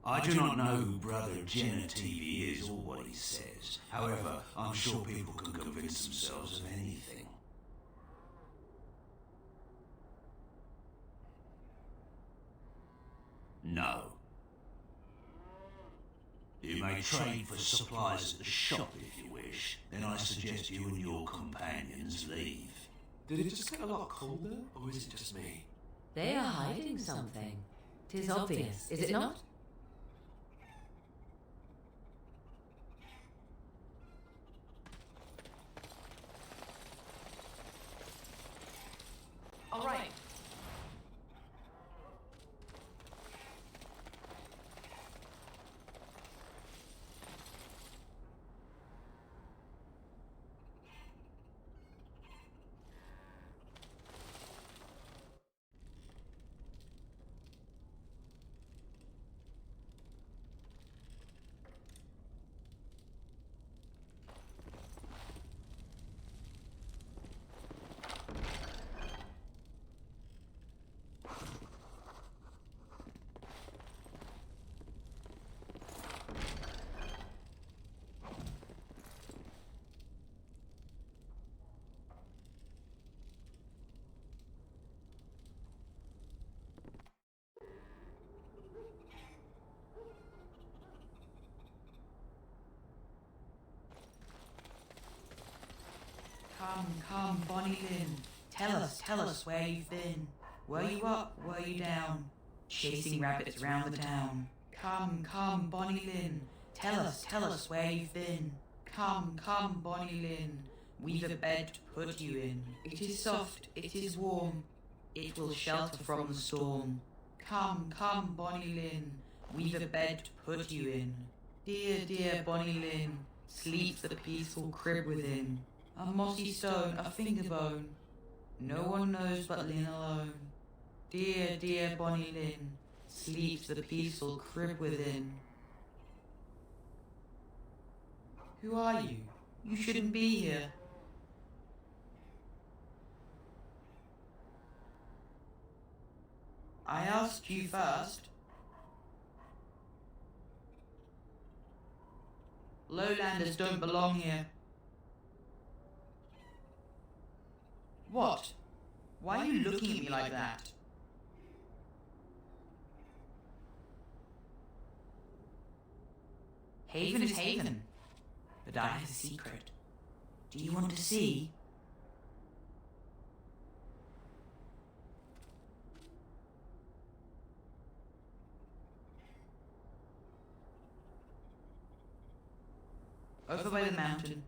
I do not know who Brother Genetivi is or what he says. However, I'm sure people can convince themselves of anything. No. You may trade for supplies at the shop if you wish. Then I suggest you and your companions leave. Did it just get a lot colder, or is it just me? They are hiding something. 'Tis obvious, is it not? All right. Come, Bonnie Lynn. Tell us where you've been. Were you up, were you down? Chasing rabbits round the town. Come, Bonnie Lynn. Tell us where you've been. Come, Bonnie Lynn. We've a bed to put you in. It is soft, it is warm. It will shelter from the storm. Come, Bonnie Lynn. We've a bed to put you in. Dear Bonnie Lynn. Sleeps the peaceful crib within. A mossy stone, a finger bone. No one knows but Lynn alone. Dear Bonnie Lynn. Sleeps the peaceful crib within. Who are you? You shouldn't be here. I asked you first. Lowlanders don't belong here. What? Why are you looking at me like that? Haven is Haven, but I have a secret. Do you want to see? Over by the mountain.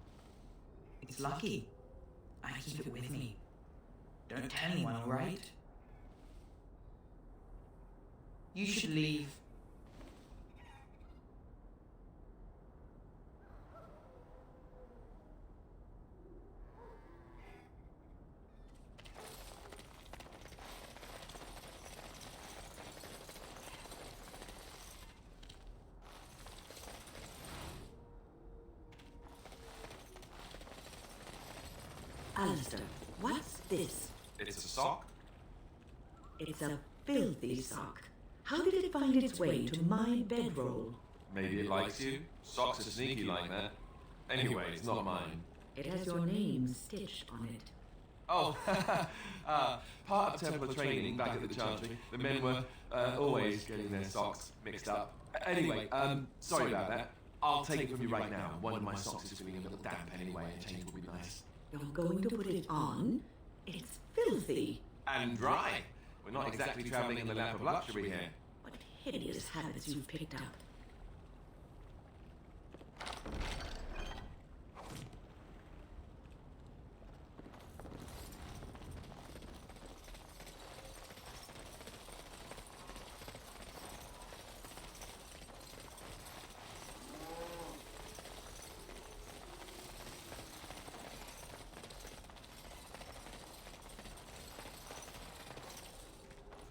It's lucky. I keep it with me. Don't tell anyone, all right? You should leave. Alistair, what's this? It's a sock? It's a filthy sock. How did it find its way to my bedroll? Maybe it likes you. Socks are sneaky like that. Anyway, it's not mine. It has your name stitched on it. Oh, part of Templar training back at the Chantry, the men were always getting their socks mixed up. Anyway, sorry about that. I'll take it from you right now. One of my socks is feeling a little damp anyway, a change would be nice. You're going to put it on? It's filthy. And dry. We're not exactly travelling in the lap of luxury here. What hideous habits you've picked up.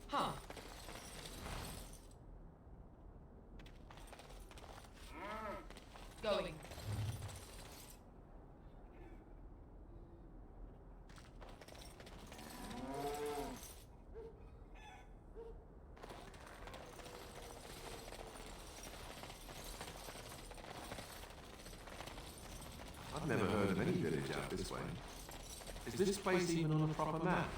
Huh. Going. I've never heard of any village out this way. Is this place even on a proper map?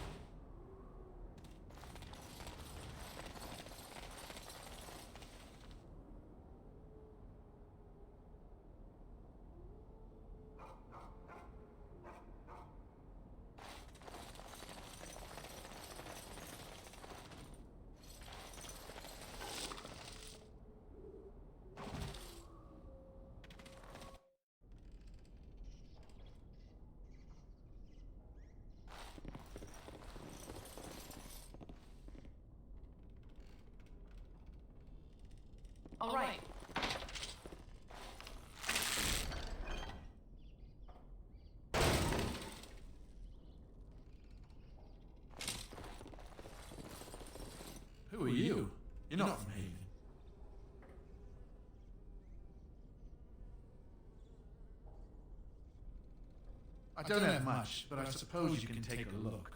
All right. Who are you? You're not from Haven. I don't have much, but I suppose you can take a look.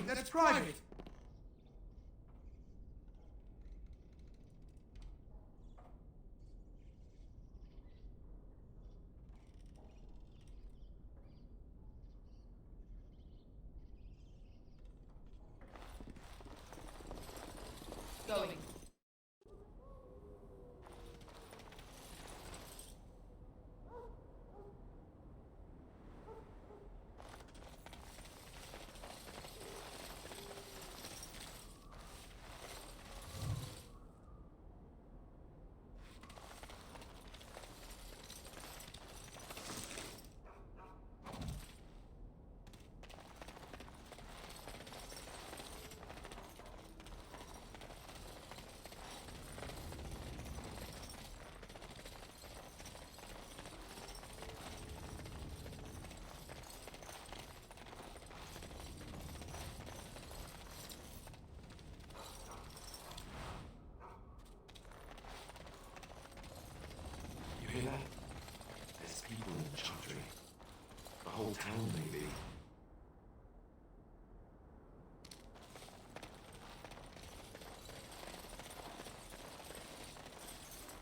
That's private. Going. You hear that? There's people in Chantry. The whole town, maybe.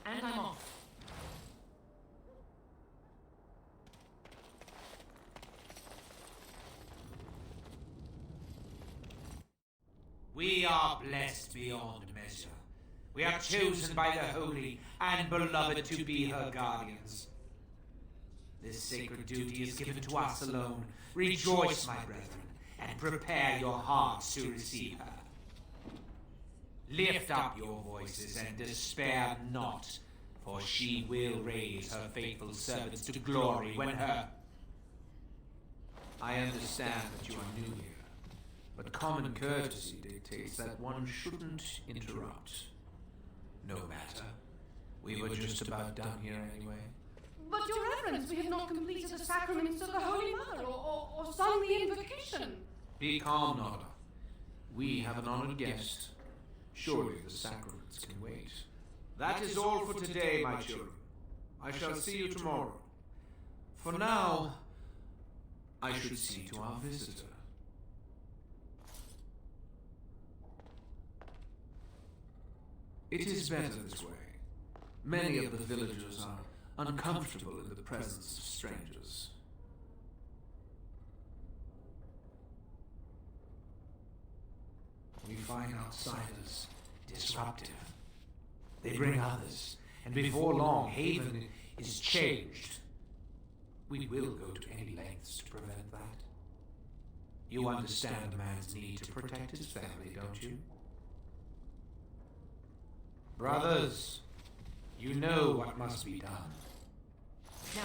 And I'm off. We are blessed beyond measure. We are chosen by the holy and beloved to be her guardians. This sacred duty is given to us alone. Rejoice, my brethren, and prepare your hearts to receive her. Lift up your voices and despair not, for she will raise her faithful servants to glory when her... I understand that you are new here, but common courtesy dictates that one shouldn't interrupt. No matter. We were just about done here anyway. But, Your Reverence, we have not completed the sacraments of the Holy Mother or sung the invocation. Be calm, Nada. We have an honored guest. Surely the sacraments can wait. That is all for today, my children. I shall see you tomorrow. For now, I should see to our visitor. It is better this way. Many of the villagers are uncomfortable in the presence of strangers. We find outsiders disruptive. They bring others, and before long, Haven is changed. We will go to any lengths to prevent that. You understand a man's need to protect his family, don't you? Brothers, you know what must be done. Now,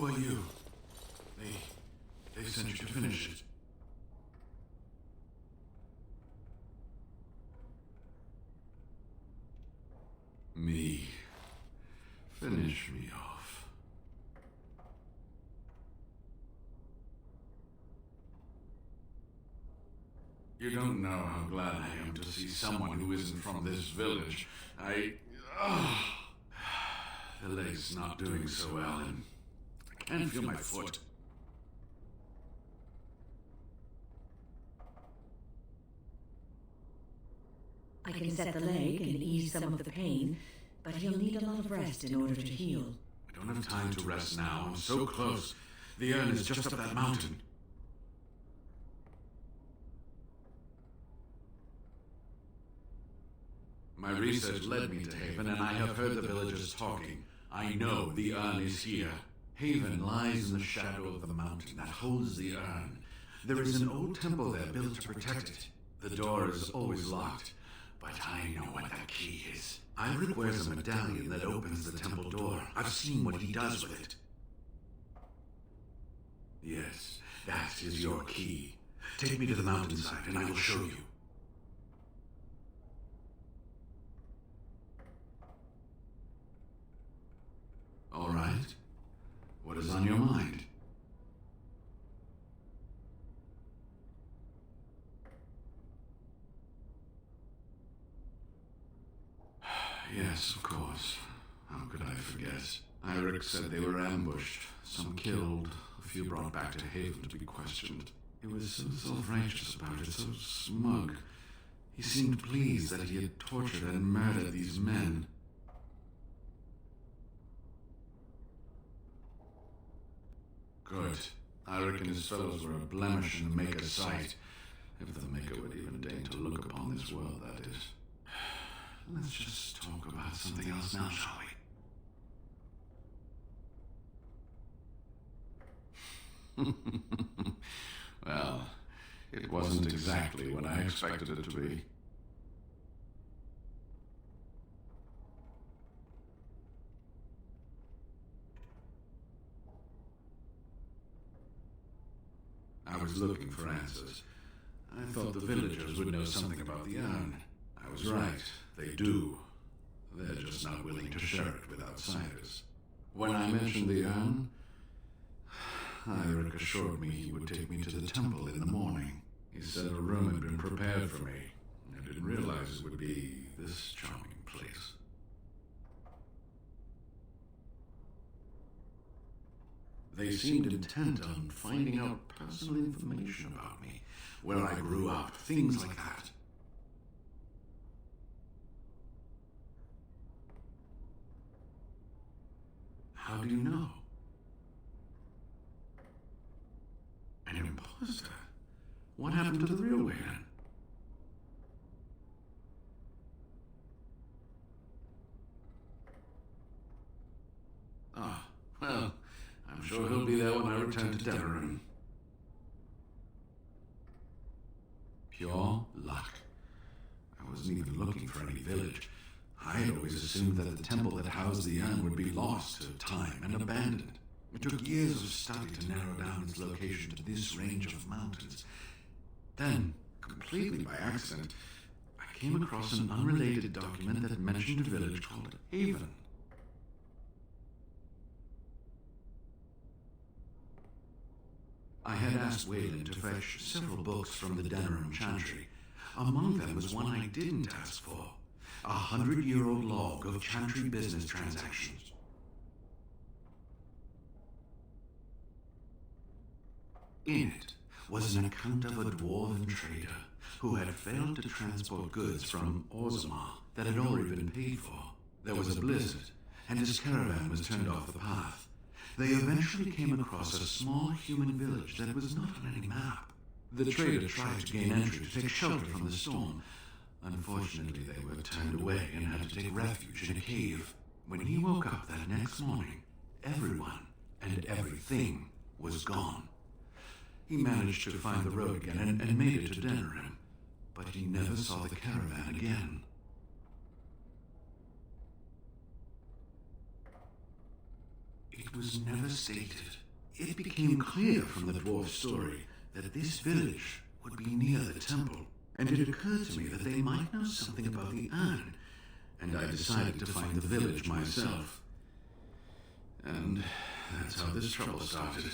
Who are you? They sent you to finish it. Me. Finish me off. You don't know how glad I am to see someone who isn't from this village. The leg's not doing so well, and I can't feel my foot. I can set the leg and ease some of the pain, but he'll need a lot of rest in order to heal. I don't have time to rest now. I'm so close. The urn is just up that mountain. My research led me to Haven, and I have heard the villagers talking. I know the urn is here. Haven lies in the shadow of the mountain that holds the urn. There is an old temple there built to protect it. The door is always locked, but I know what that key is. Iric wears a medallion that opens the temple door. I've seen what he does with it. Yes, that is your key. Take me to the mountainside, and I will show you. All right. What is on your mind? Yes, of course. How could I forget? Iric said they were ambushed. Some killed, a few brought back to Haven to be questioned. He was so self-righteous about it, so smug. He seemed pleased that he had tortured and murdered these men. Good. Iric and his fellows were a blemish in the Maker's sight. If the Maker would even deign to look upon this world, that is. Let's just talk about something else now, shall we? Well, it wasn't exactly what I expected it to be. I was looking for answers. I thought the villagers would know something about the urn. I was right. They do. They're just not willing to share it with outsiders. When I mentioned the urn, Iric assured me he would take me to the temple in the morning. He said a room had been prepared for me. I didn't realize it would be this charming place. They seemed intent on finding out personal information about me, where I grew up, things like that. How do you know? An imposter? What happened to the real Wayland? Ah, well, I'm sure he'll be there when I return to Denerim. Pure luck. I wasn't even looking for any village. I had always assumed that the temple that housed the urn would be lost to time and abandoned. It took years of study to narrow down its location to this range of mountains. Then, completely by accident, I came across an unrelated document that mentioned a village called Haven. I had asked Wayland to fetch several books from the Denerim Chantry. Among them was one I didn't ask for. 100-year-old log of Chantry business transactions. In it was an account of a dwarven trader who had failed to transport goods from Orzammar that had already been paid for. There was a blizzard, and his caravan was turned off the path. They eventually came across a small human village that was not on any map. The trader tried to gain entry to take shelter from the storm. Unfortunately, they were turned away and had to take refuge in a cave. When he woke up that next morning, everyone and everything was gone. He managed to find the road again and made it to Denerim, but he never saw the caravan again. It it was never stated. It became clear from the dwarf's story that this village would be near the temple, and it occurred to me that they might know something about the urn, and I decided to find the village myself. And that's how this trouble started.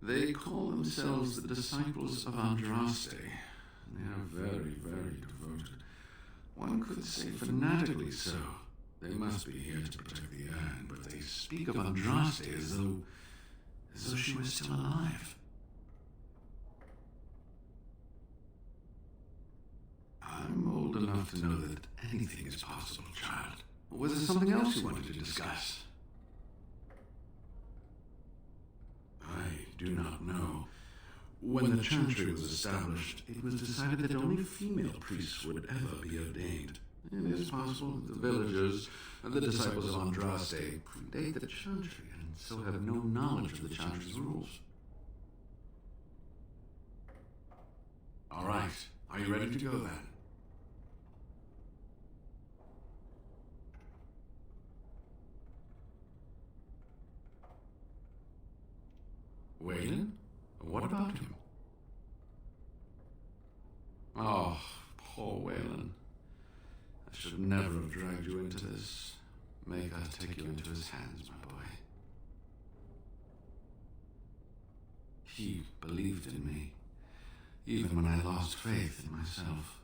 They call themselves the Disciples of Andraste. They are very, very devoted. One could say fanatically so. They must be here to protect the urn, but they speak of Andraste as though she was still alive. I'm old enough to know that anything is possible, child. Was there something else you wanted to discuss? I do not know. When the chantry was established, it was decided that only female priests would ever be ordained. It is possible that the villagers and the disciples of Andraste predate the chantry and so have no knowledge of the chantry's rules. All right, are you ready to go then? Waylon? What about him? Oh, poor Waylon. I should never have dragged you into this. Maker take you into his hands, my boy. He believed in me, even when I lost faith in myself.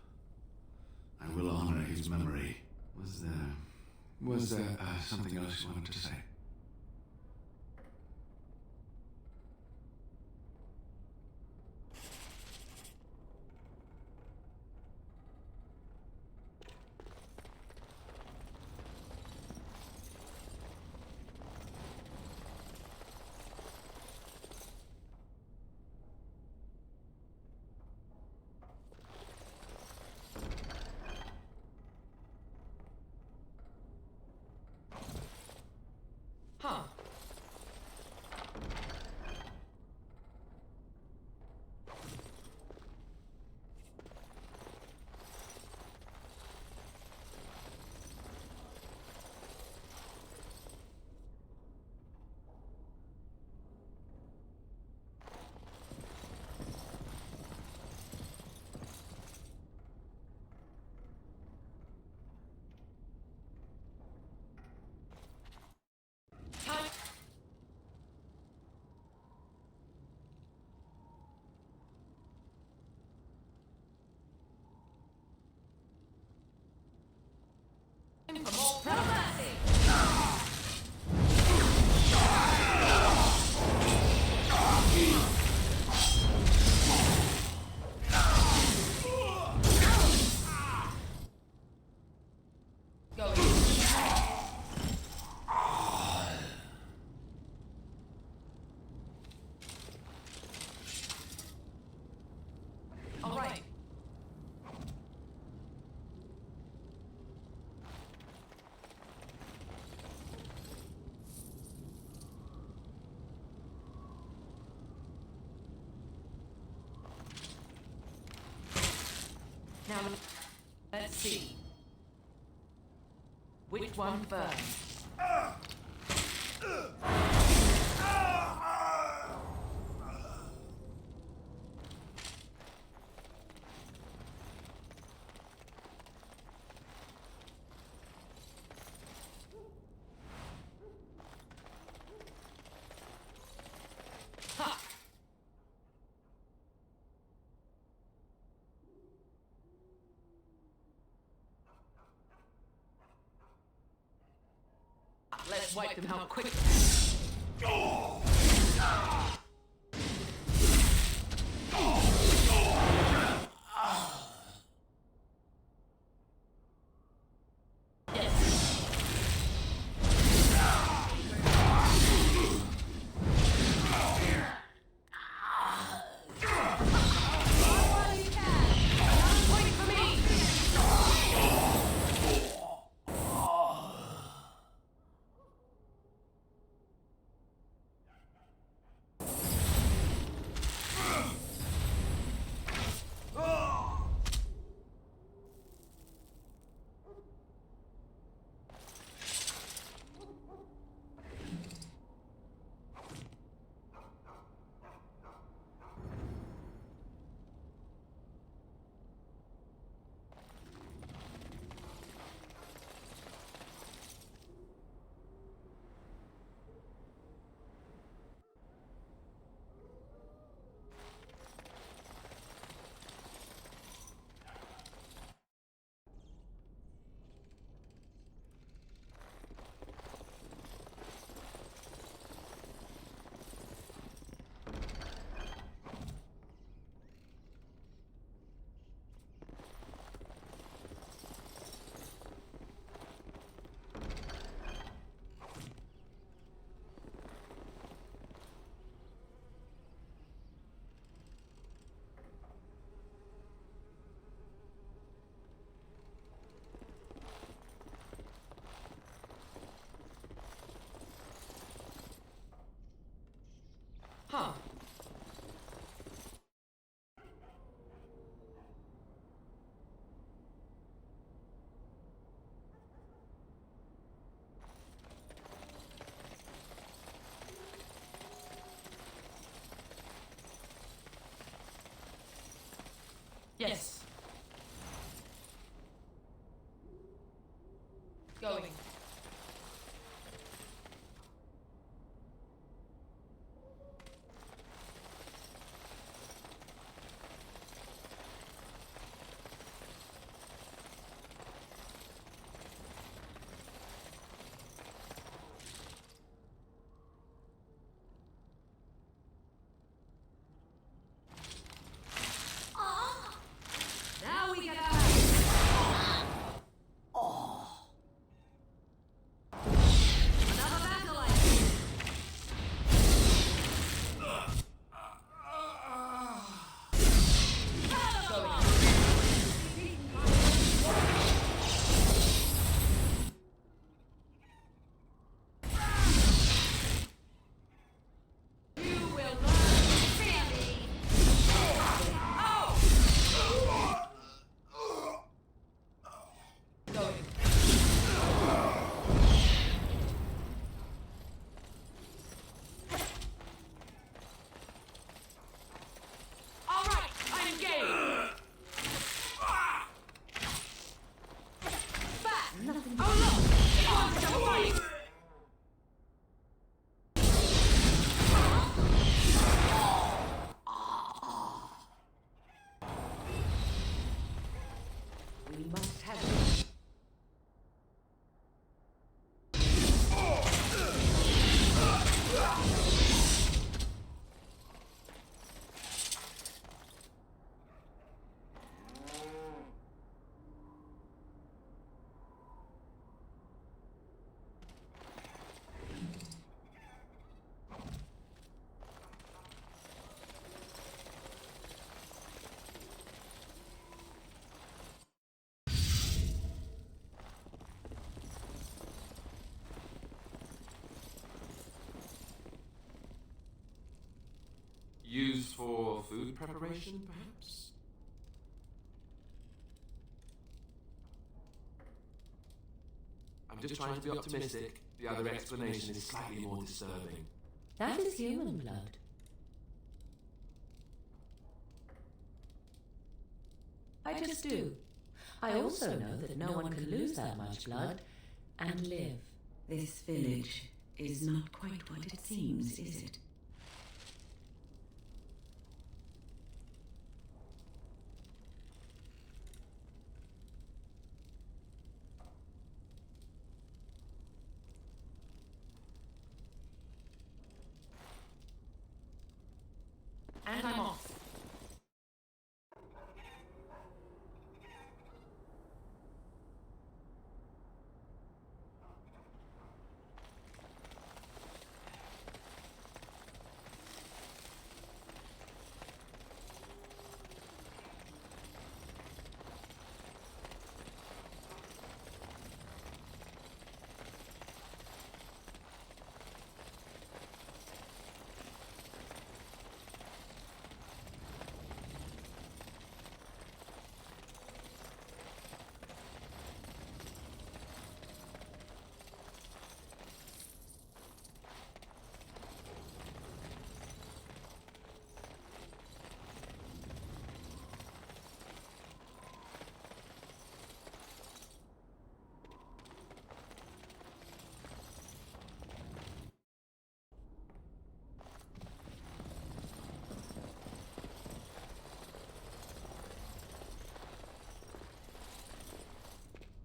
I will honor his memory. Was there something else you wanted to say? Huh. All right. Now, let's see. Which one first? Ha! Let's wipe them out quickly. Yes. Going. Now we get out. Another battle, I think. You will not fear me. All right, I'm game. Nothing. Oh look, you want to fight? We must have it. Used for food preparation, perhaps? I'm just trying to be optimistic. The other explanation is slightly more disturbing. That is human blood. I just do. I also know that no one can lose that much blood and live. This village is not quite what it seems, is it? And I'm off.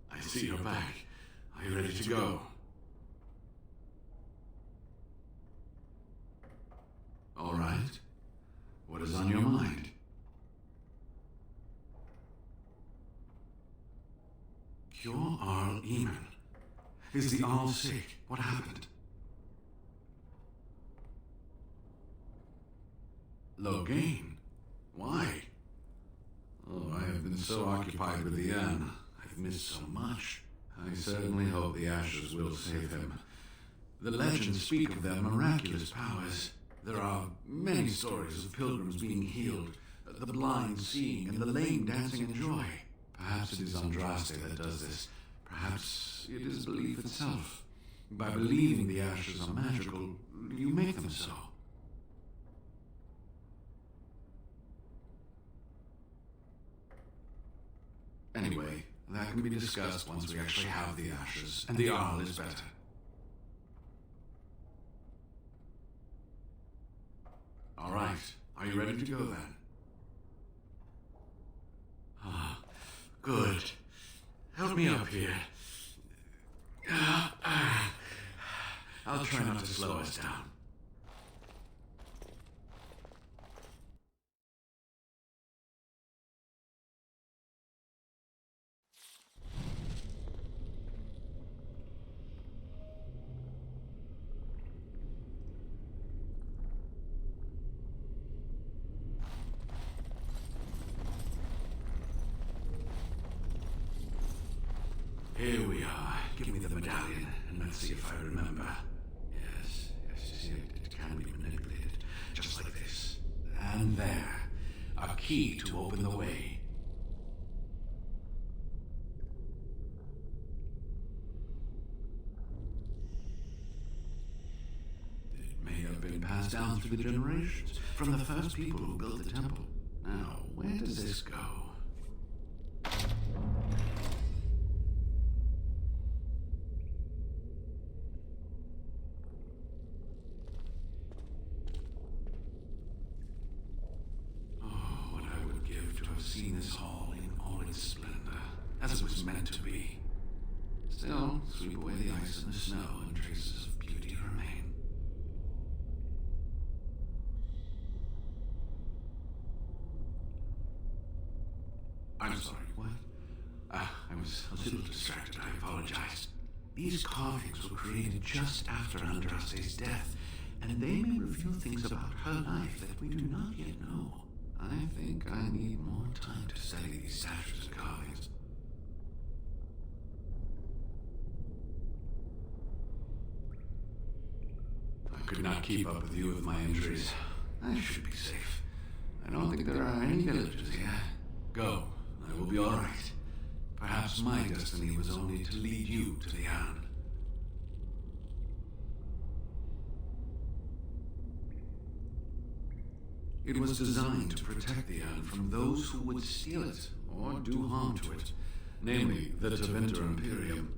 I see you're back. Are you ready to go? All right. What is on your mind? Cure Arl Eamon. Is the Arl sick? What happened? Loghain? Why? Oh, I have been so occupied with the Ern. I've missed so much. I certainly hope the Ashes will save him. The legends speak of their miraculous powers. There are many stories of pilgrims being healed, the blind seeing, and the lame dancing in joy. Perhaps it is Andraste that does this. Perhaps it is belief itself. By believing the Ashes are magical, you make them so. Anyway, that can be discussed once we actually have the ashes, and the Arl is better. All right, are you ready to go then? Ah, good. Help me up here. I'll try not to slow us down. Here we are. Give me the medallion, and let's see if I remember. Yes, you see, it can be manipulated, just like this. And there. A key to open the way. It may have been passed down through the generations, from the first people who built the temple. Now, where does this go? Seen this hall in all its splendor, as it was meant to be. Still, sweep away the ice and the snow, and traces of beauty remain. I'm sorry, what? I was a little distracted, I apologize. These carvings were created just after Andraste's death, and they may reveal things about her life that we do not yet know. I think I need more time to study these statues and carvings. I could not keep up with you with my injuries. I should be safe. I don't think there are any villagers here. Go. I will be all right. Perhaps my destiny was only to lead you to the end. It was designed to protect the urn from those who would steal it or do harm to it, namely the Tevinter Imperium.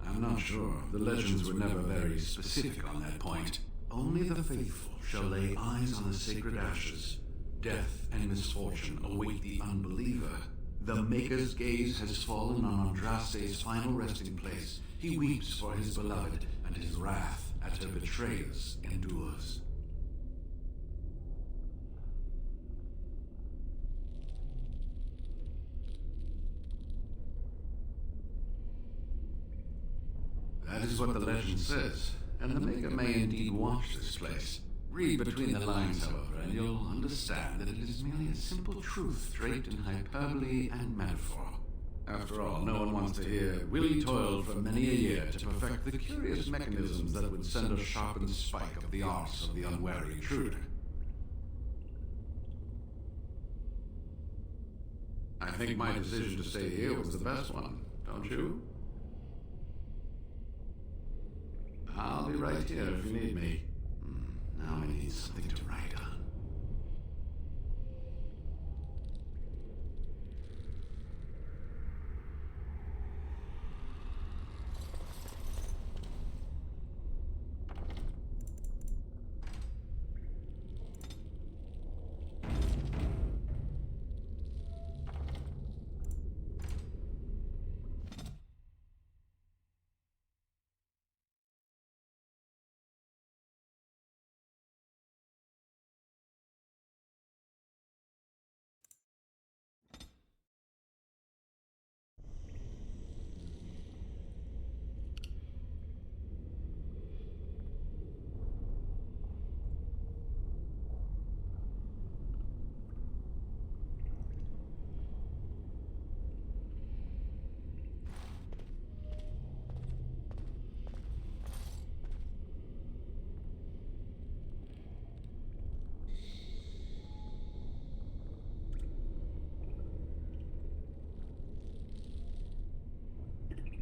I'm not sure. The legends were never very specific on that point. Only the faithful shall lay eyes on the sacred ashes. Death and misfortune await the unbeliever. The Maker's gaze has fallen on Andraste's final resting place. He weeps for his beloved, and his wrath at her betrayers endures. That is what the legend says, and the Maker may indeed watch this place. Read between the lines, however, and you'll understand that it is merely a simple truth draped in hyperbole and metaphor. After all, no one wants to hear Willie toiled for many a year to perfect the curious mechanisms that would send a sharpened spike up the arse of the unwary intruder. I think my decision to stay here was the best one, don't you? I'll be right here if you need me. Now I need something to write on.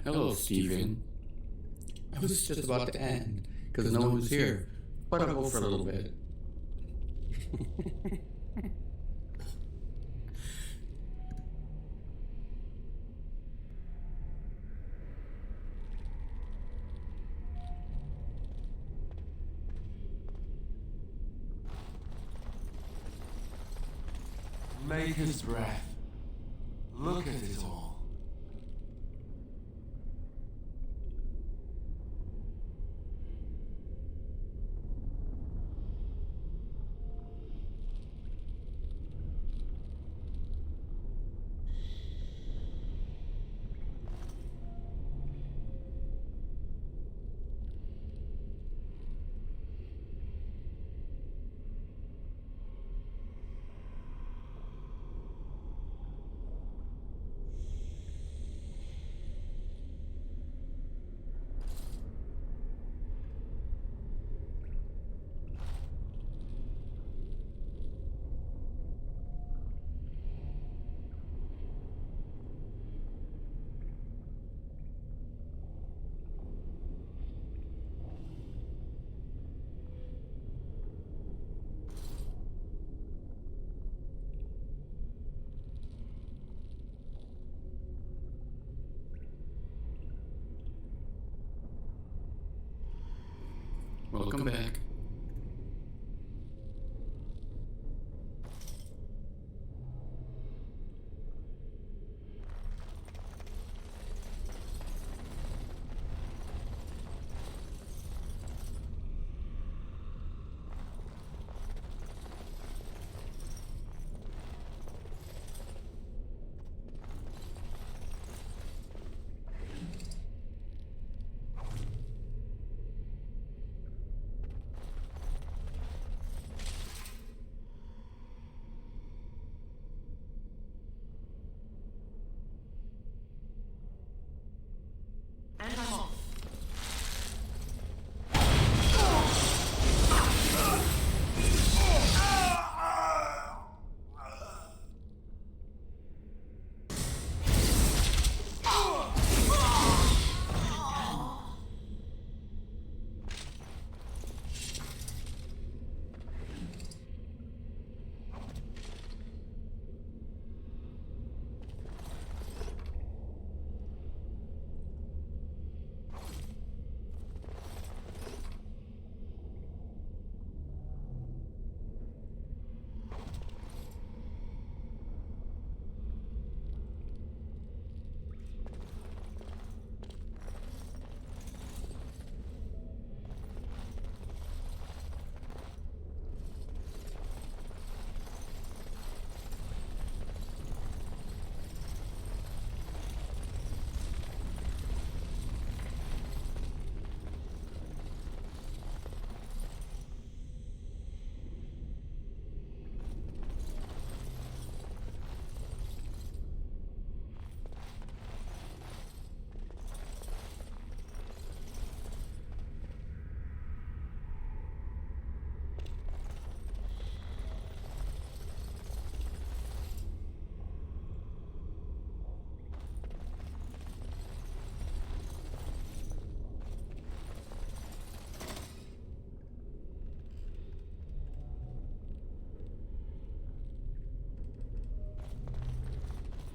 Hello, Stephen. I was just about to end, because no one was here. But I'll go for a little bit. Maker's breath. Look at it all. Welcome back. And I'm off.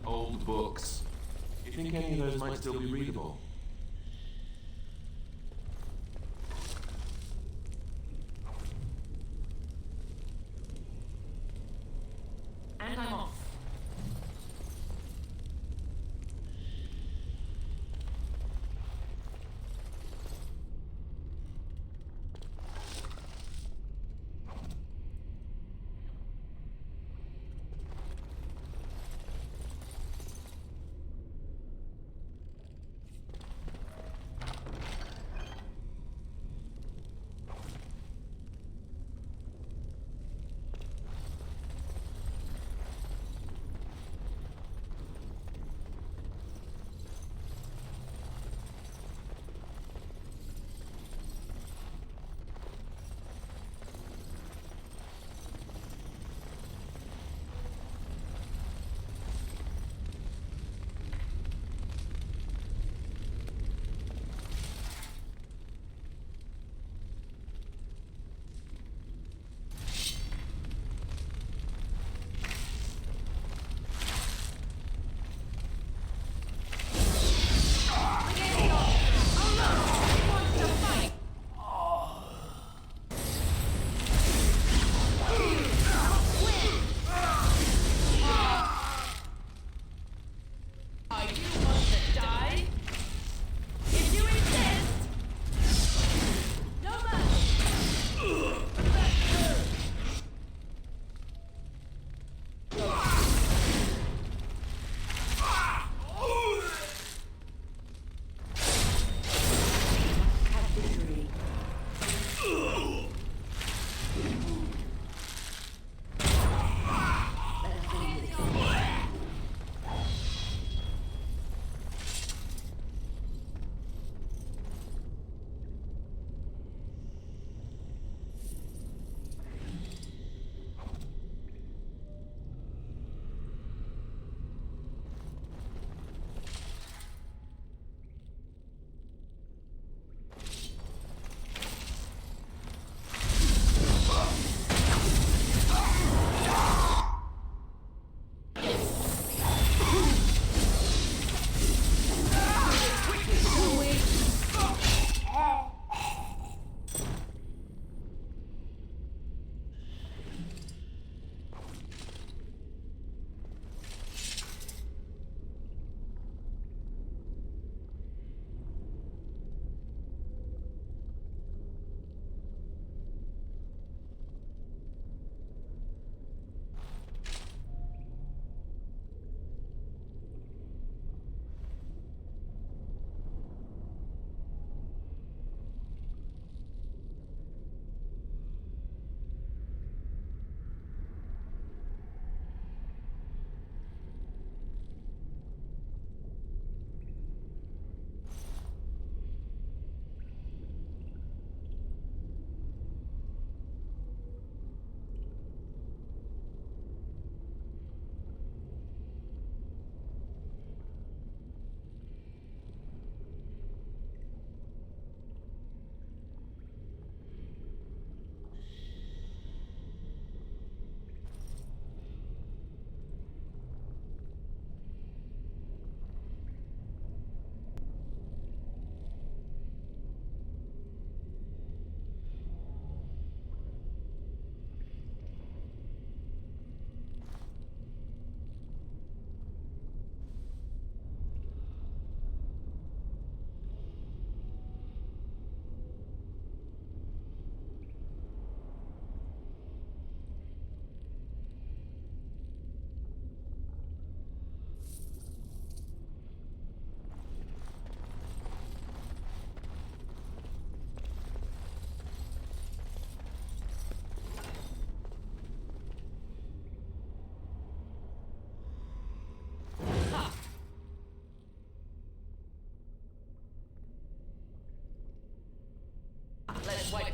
Old books. You think any of those might still be readable? And I'm off.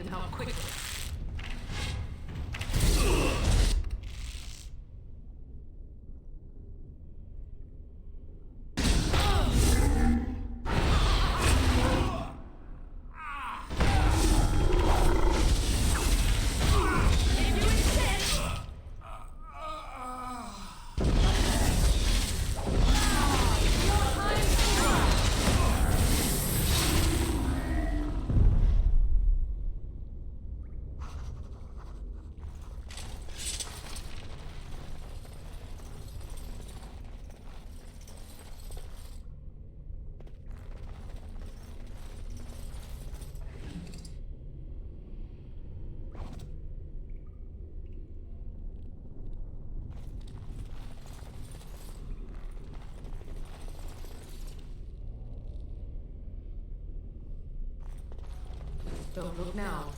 them out quickly. Don't look now.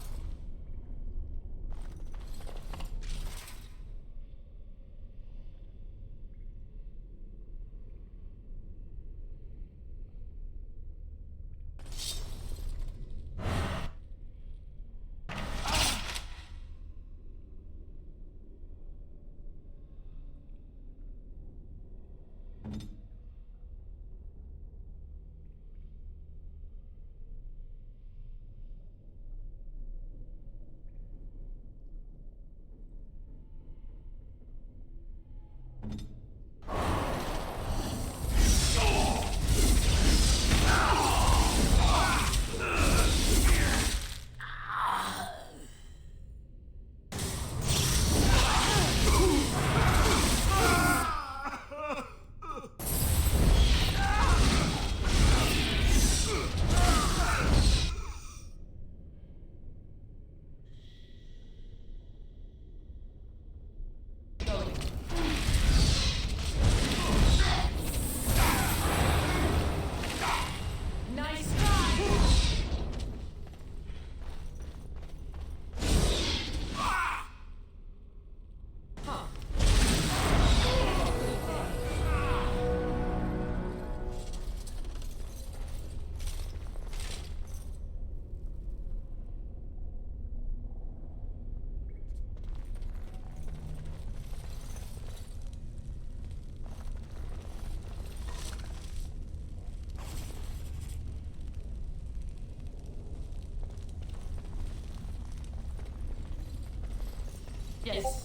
Yes.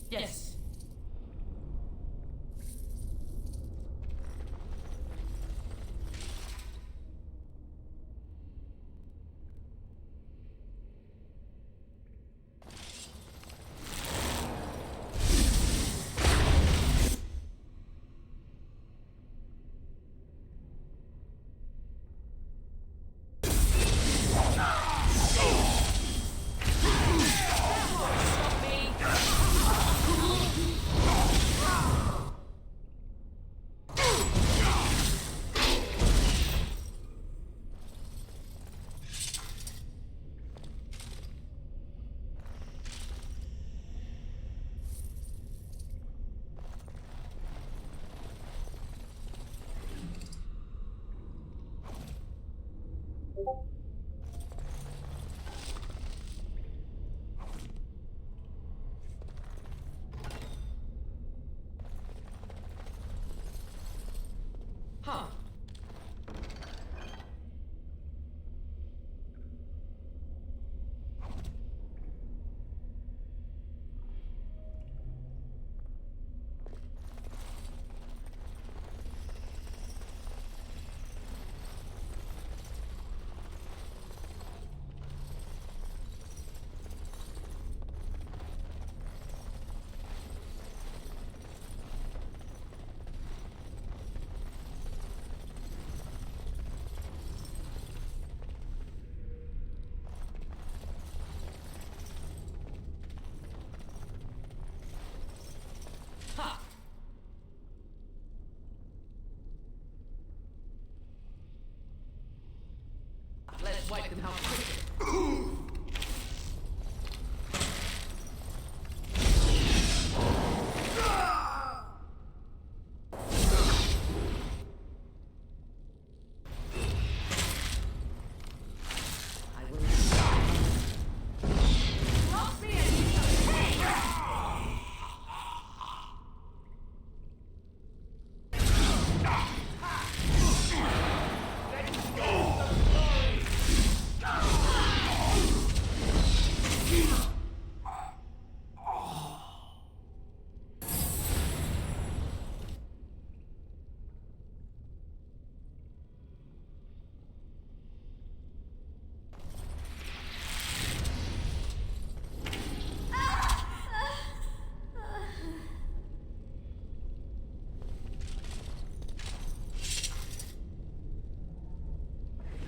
Yes. Huh. Ha! Let's wipe them out quickly.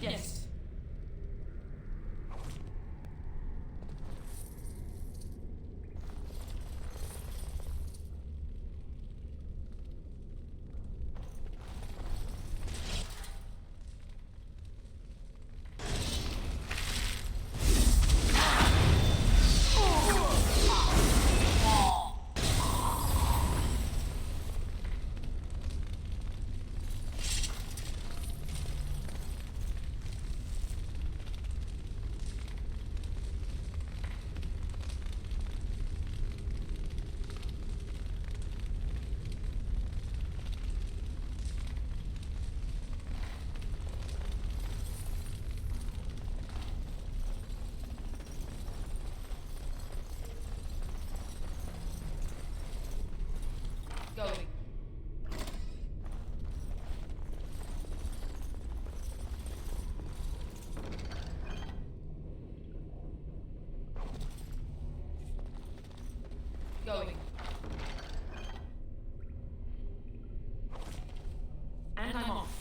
Yes. Going. Going. And I'm off.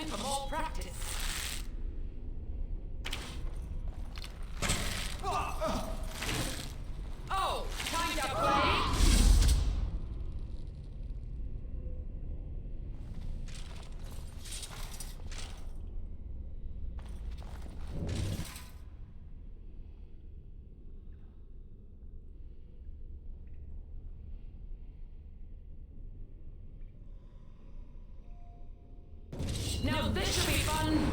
time for more practice. Oh, time to play. Now this should be fun!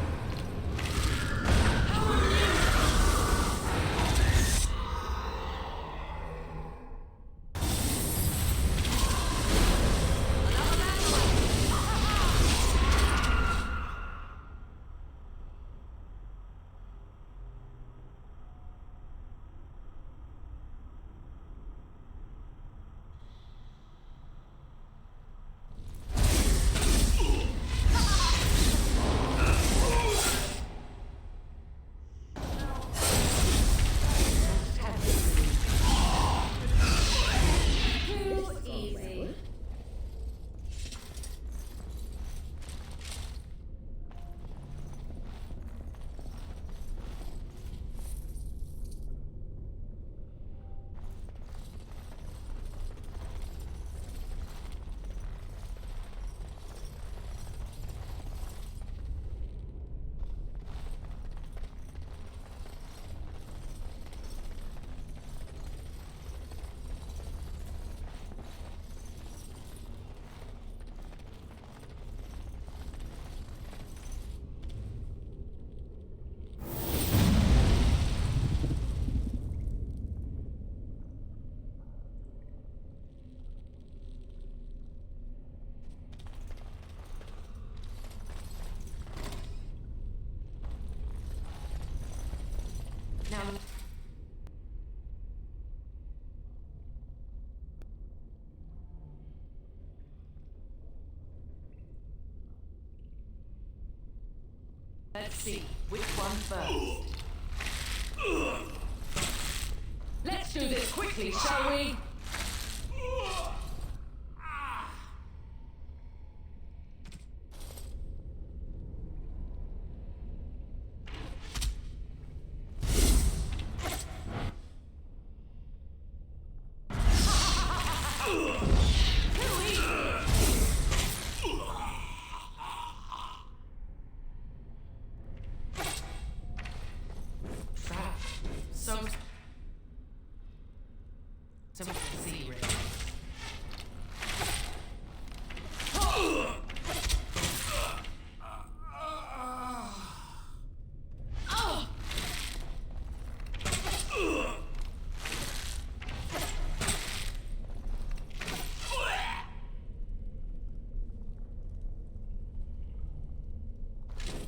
Now, let's see, which one first? Let's do this quickly, shall we? So we can see, really.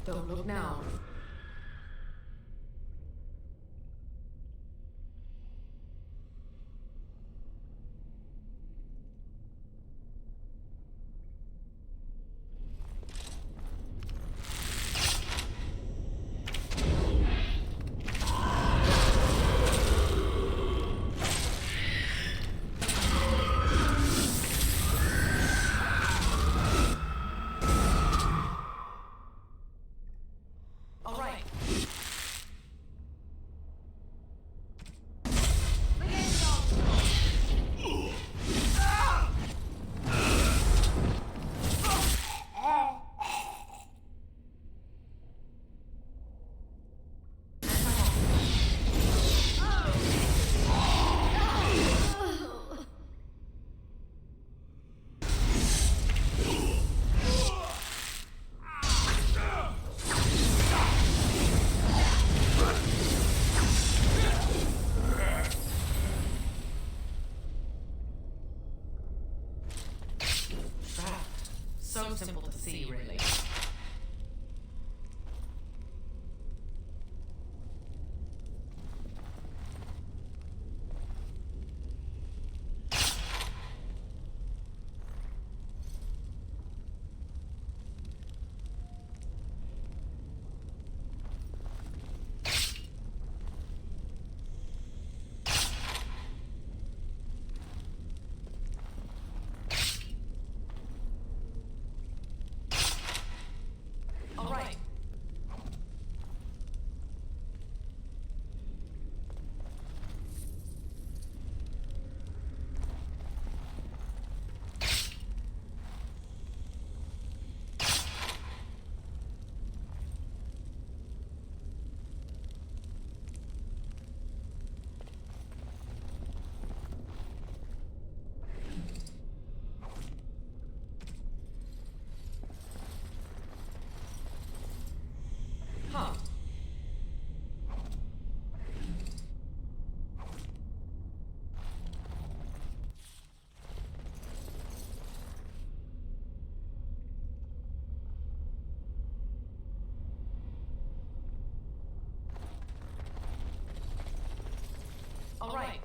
Don't look now. So simple to see, really. All right.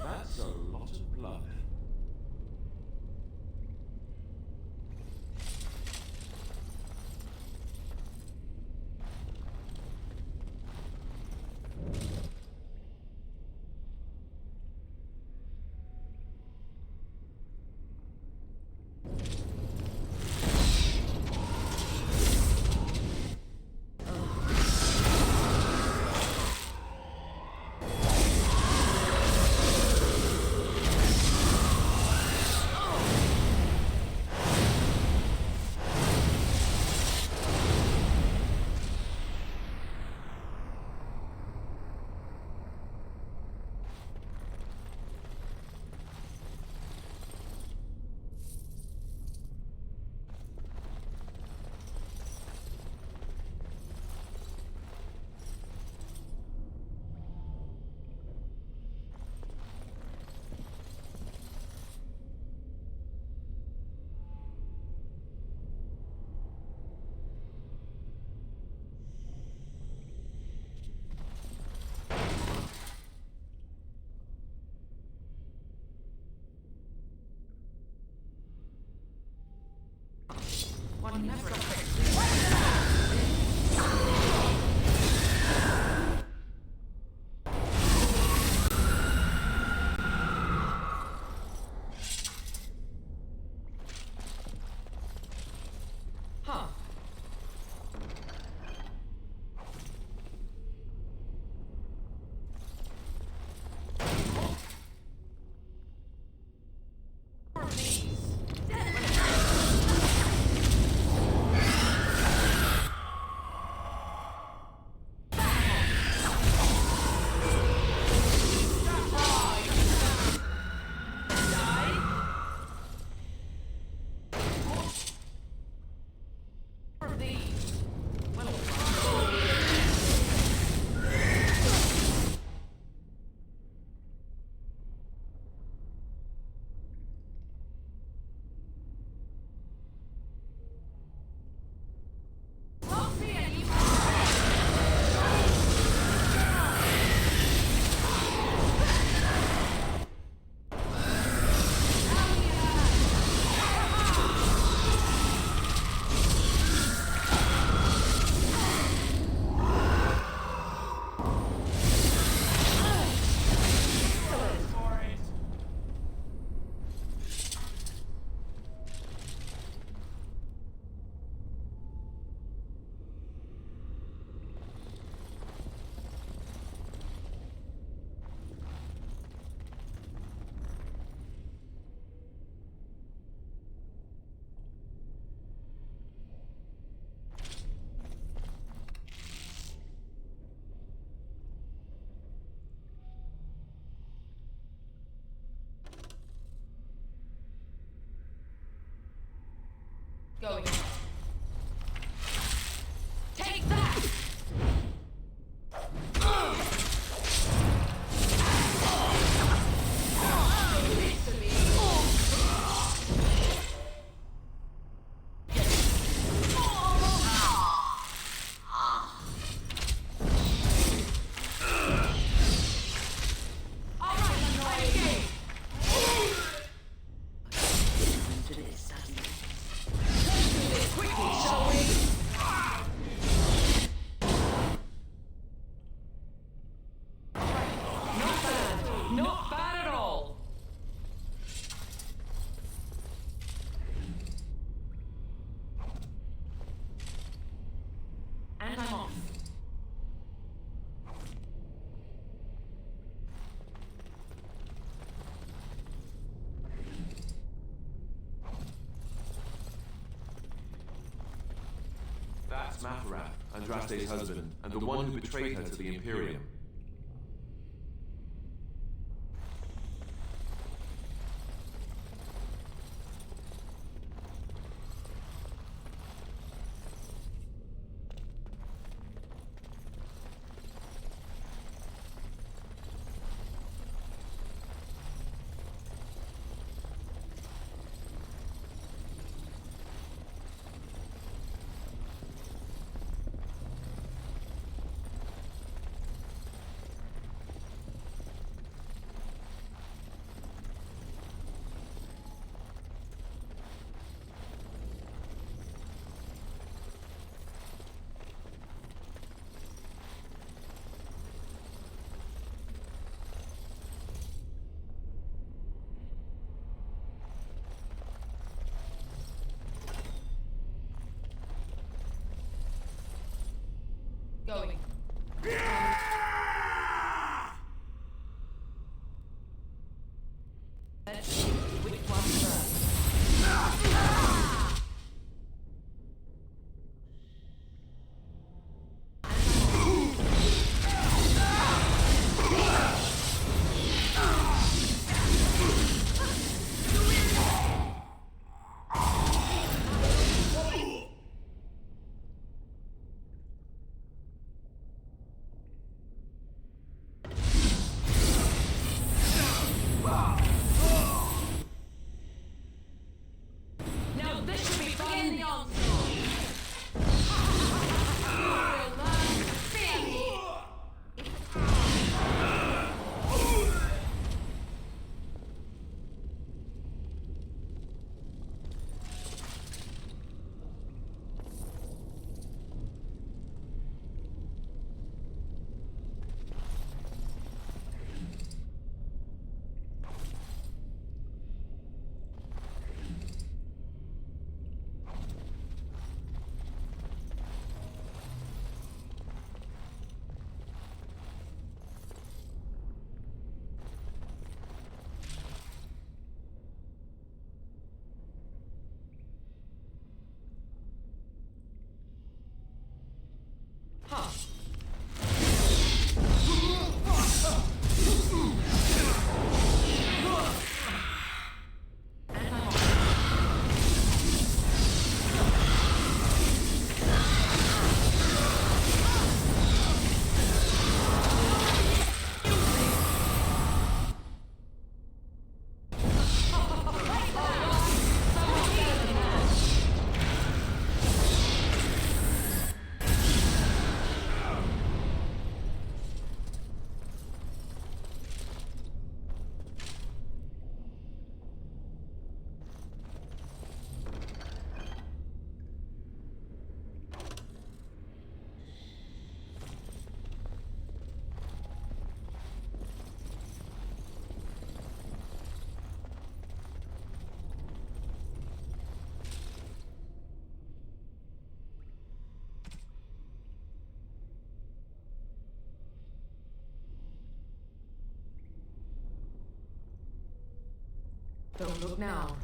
That's a lot of blood. One never. Huh. Going. Take that! Not bad at all. And I'm off. That's Mathrath, Andraste's husband, and the one who betrayed her to the Imperium. Going. Let's see which one's first. Now this should be fun. Begin the onslaught. You'll learn to fear me. Don't look now.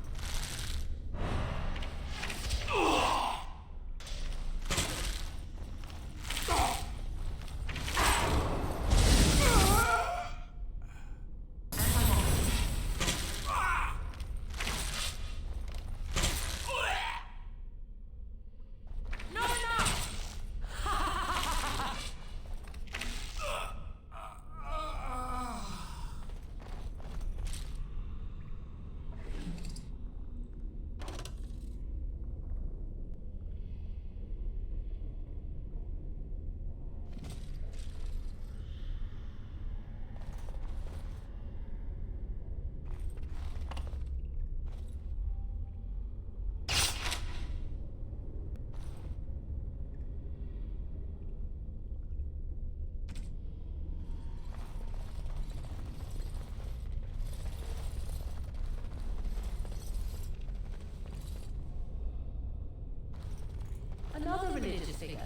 Another religious figure.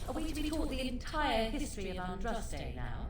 Are we to be taught the entire history of Andraste now?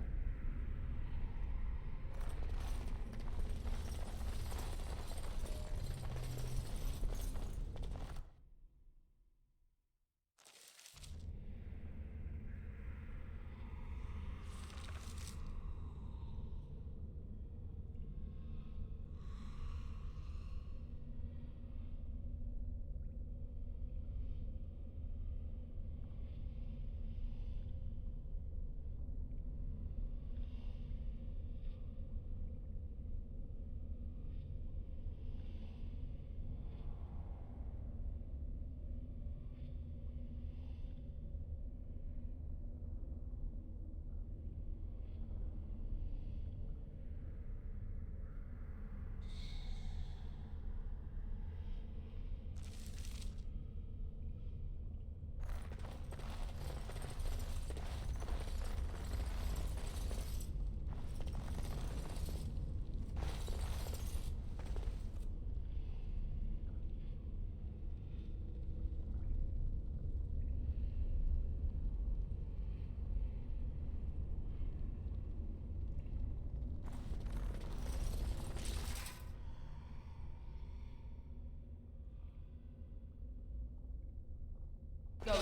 Going.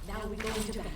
Now we go into battle.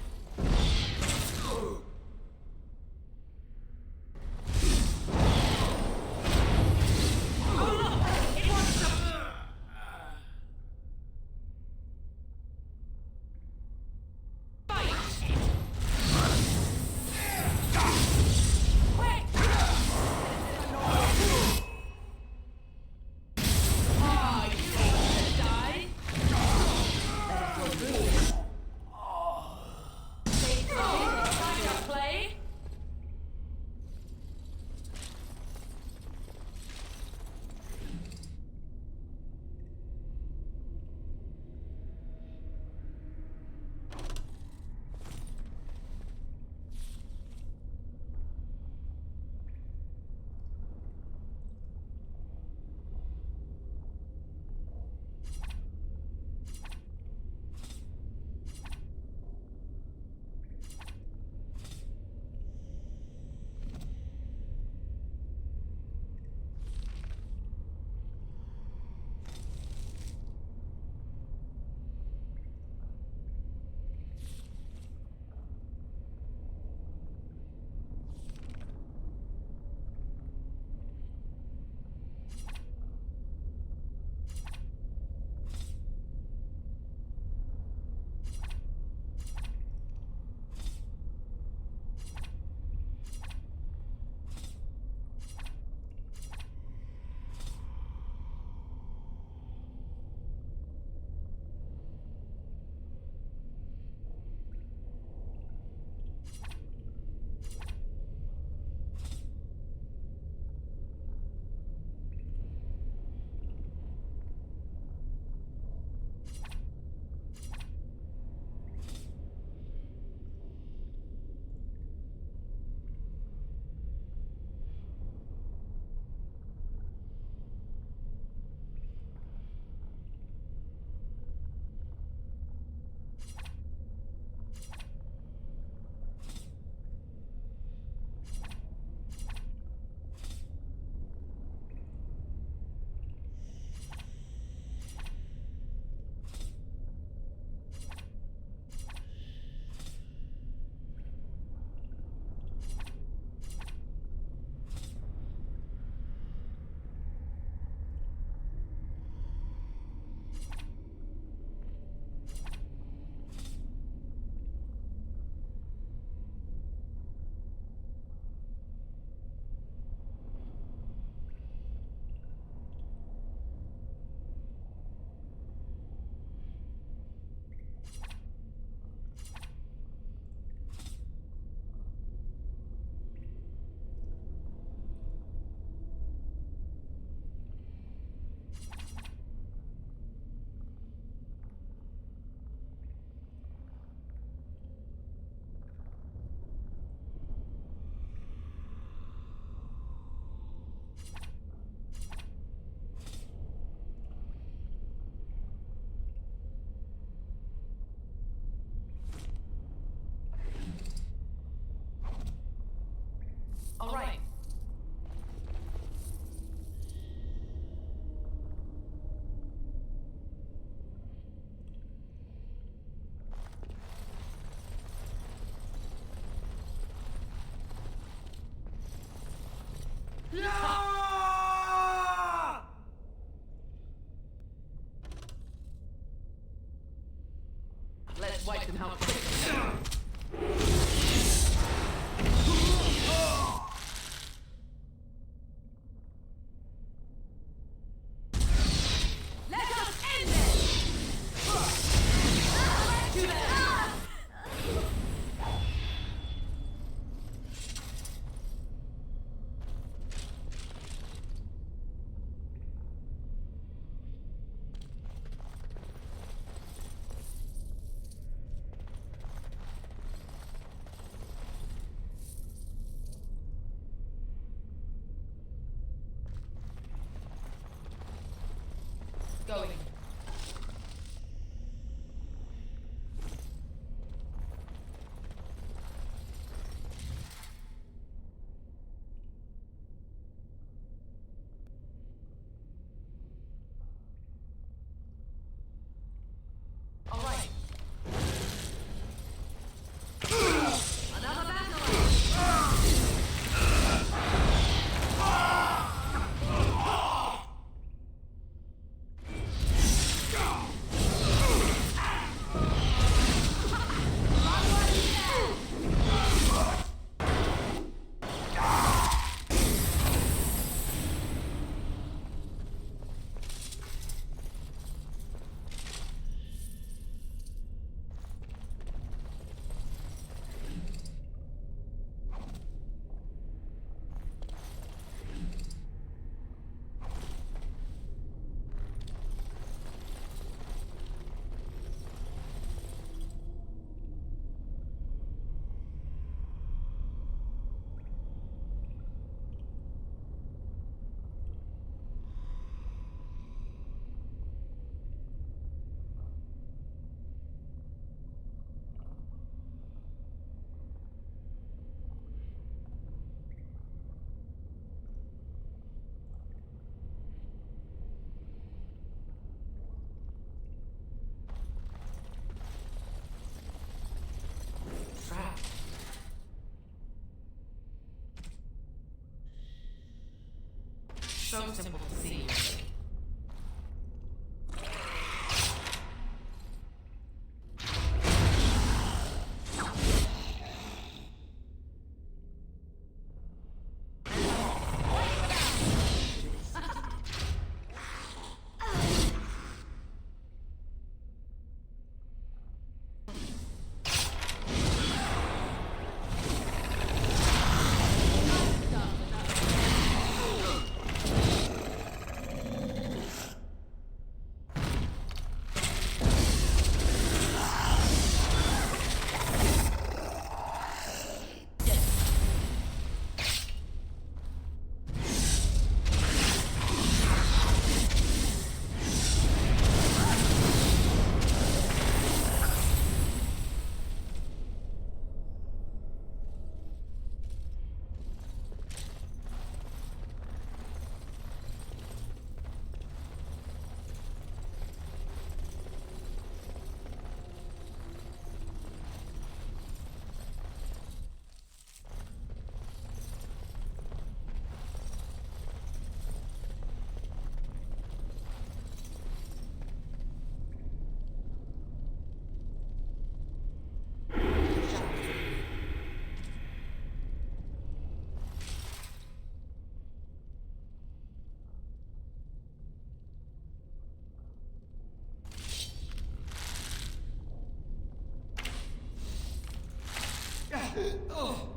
Let's wipe them out quickly. Let us end this! To them! Going. All right. Another battle. So simple to see. Oh.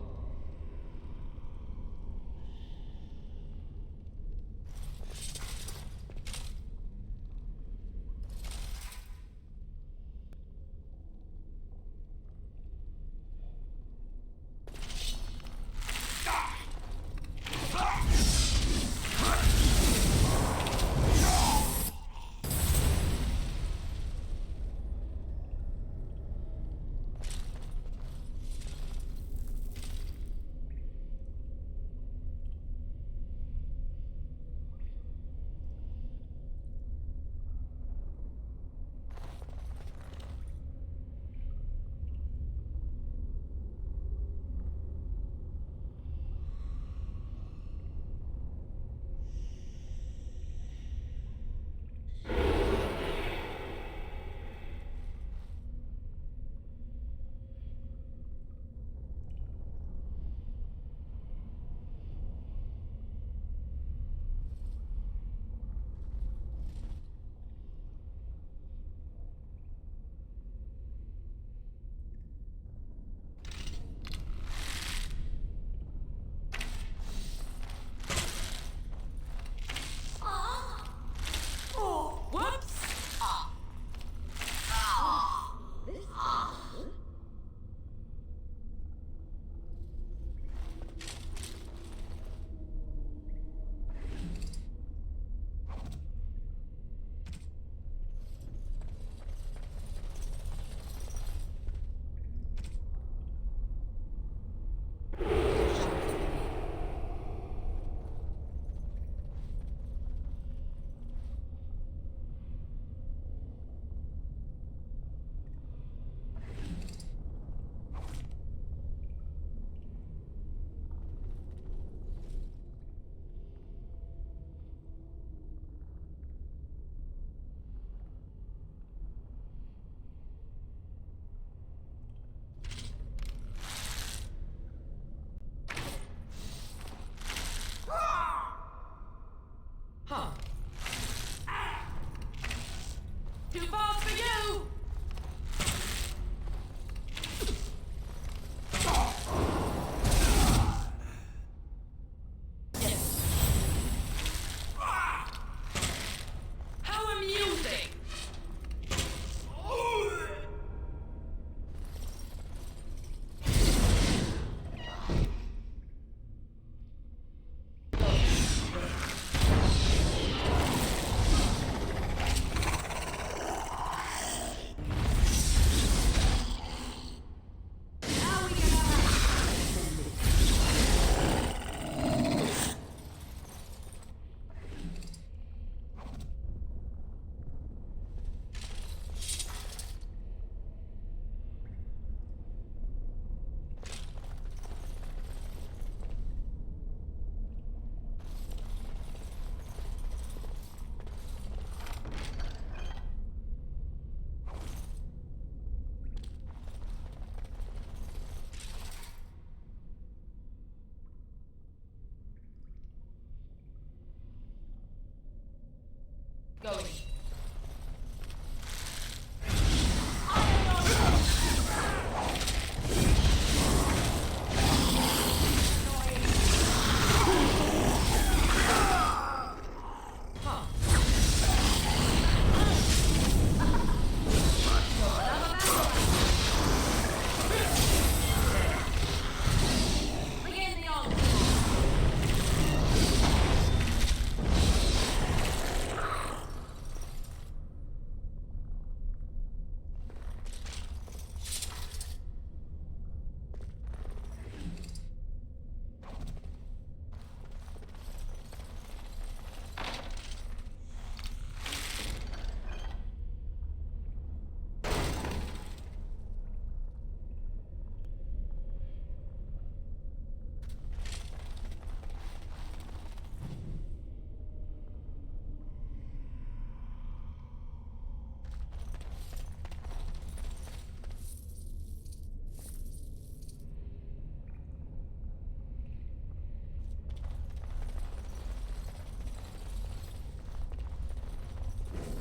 Going.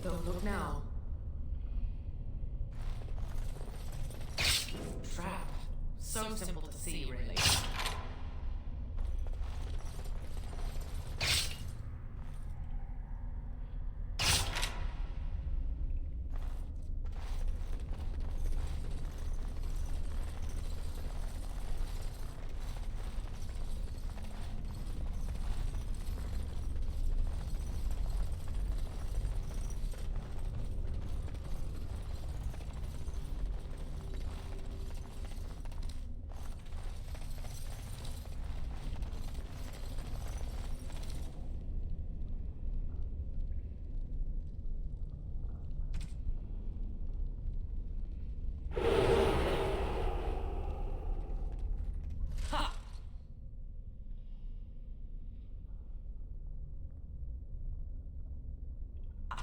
Don't look now. Trap. So simple to see, really.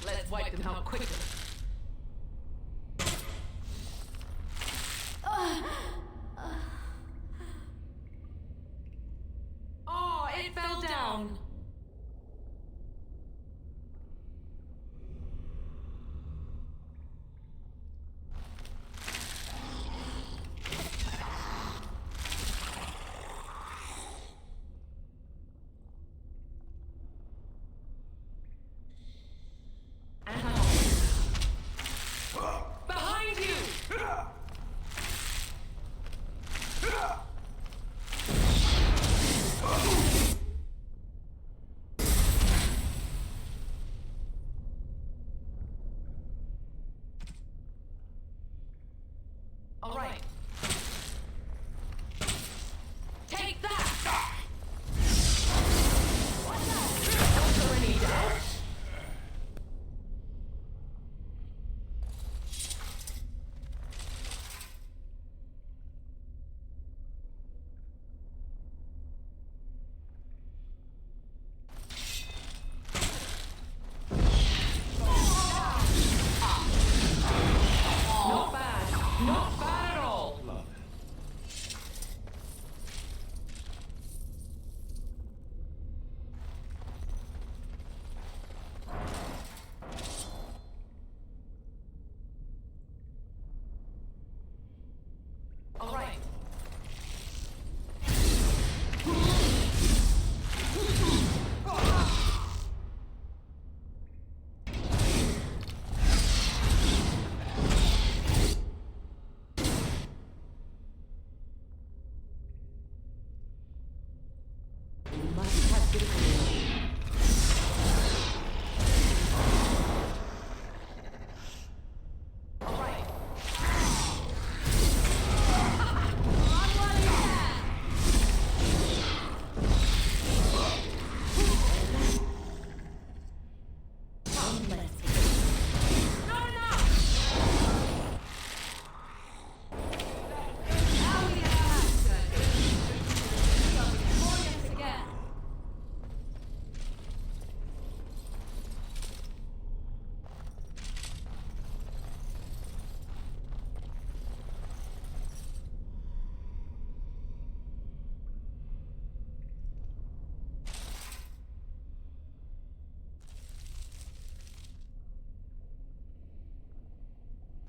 Let's wipe them out quickly. Oh, it fell down.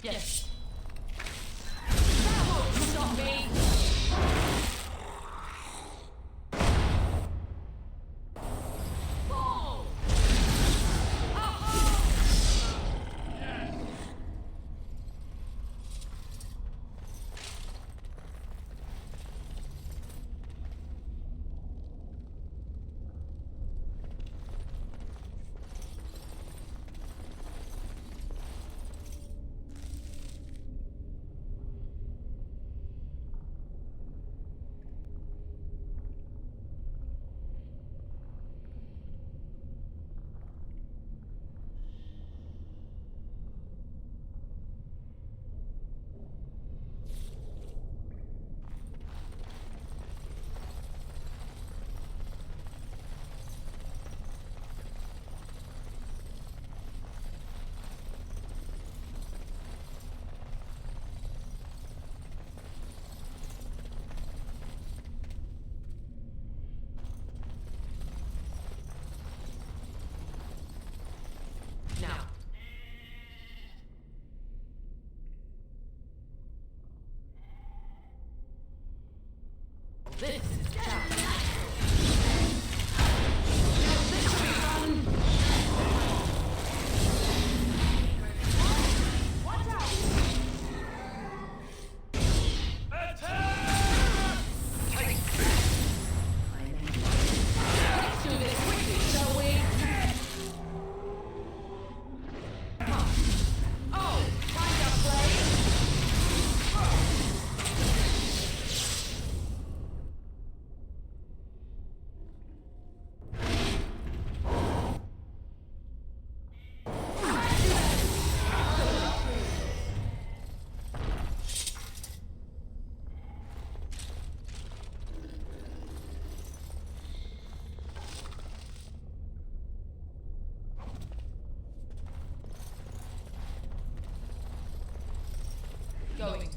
Yes. That won't stop me. Ball. Now. This is down. This way, run. Watch out! Let's do this quickly, shall we? Oh, find a place. Going.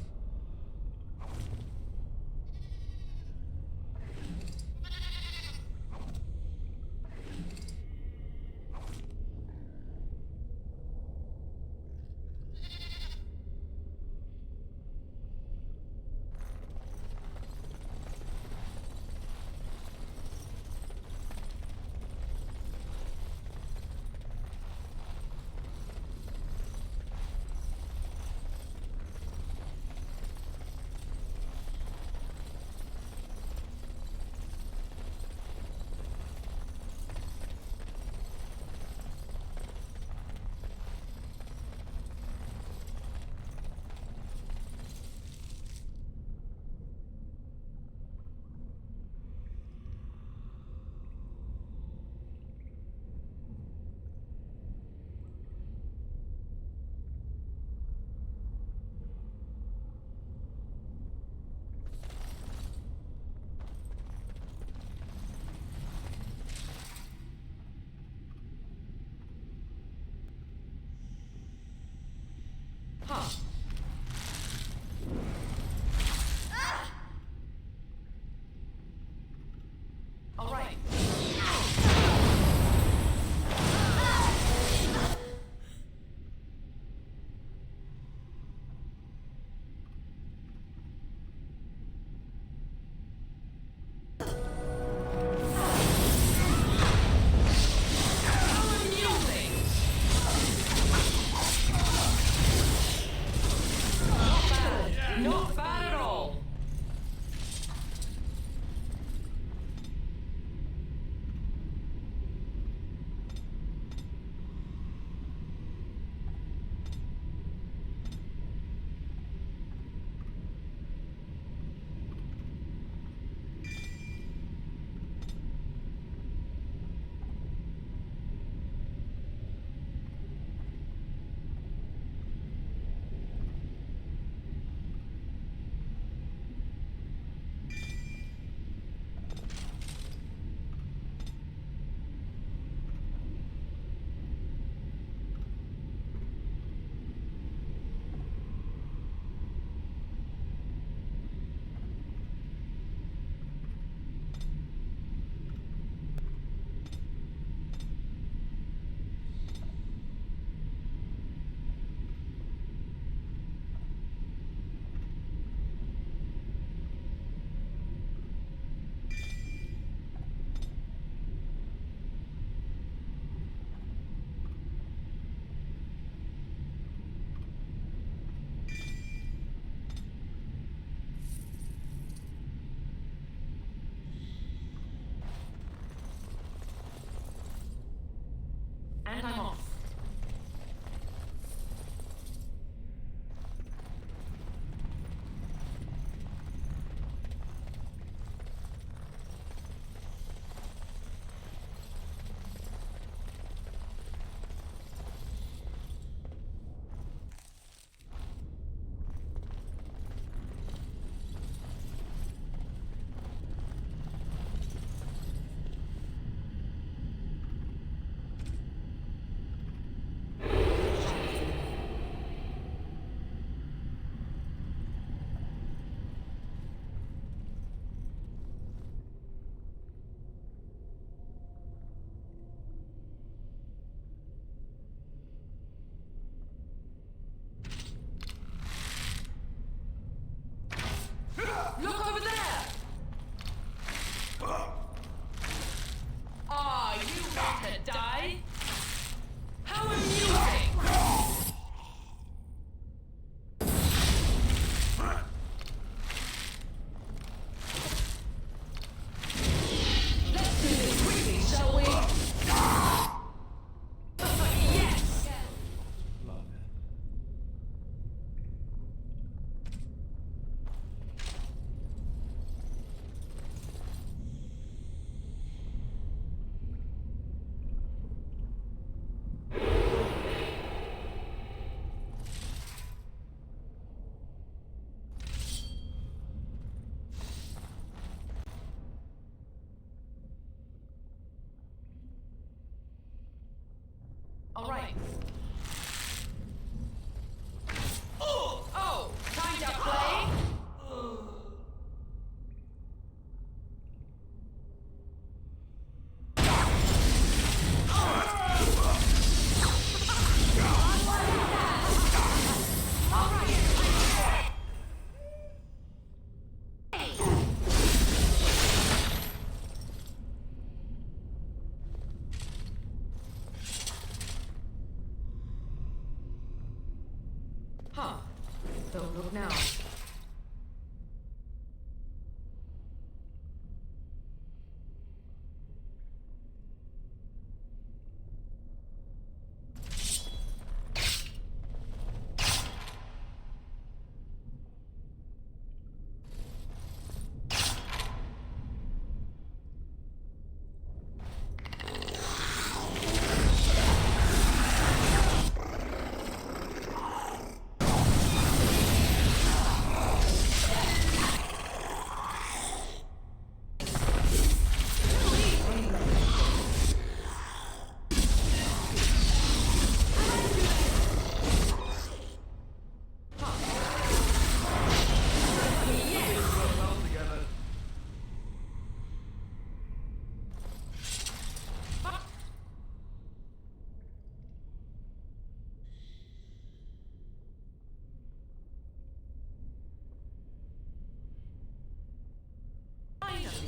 Huh. All right. All right. Oh, time to play. Huh. Don't look now.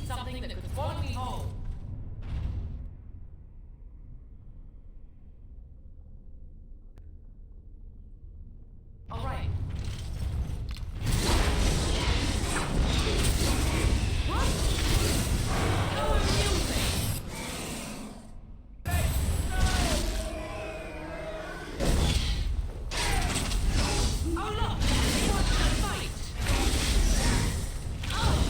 Something that could follow me home. All right. What? No amusing. Oh look, he wants to fight. Oh.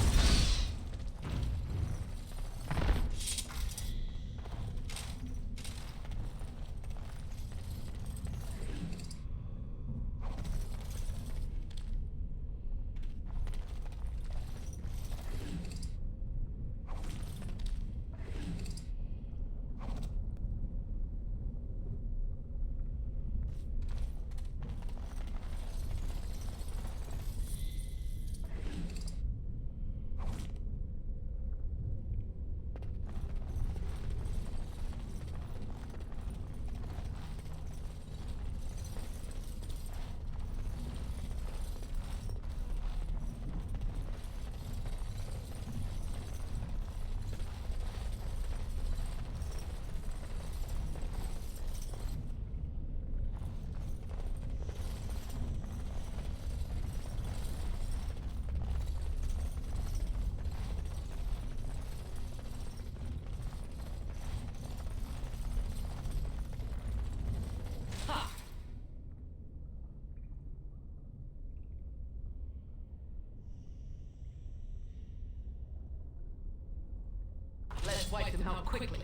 Let's wipe them out quickly.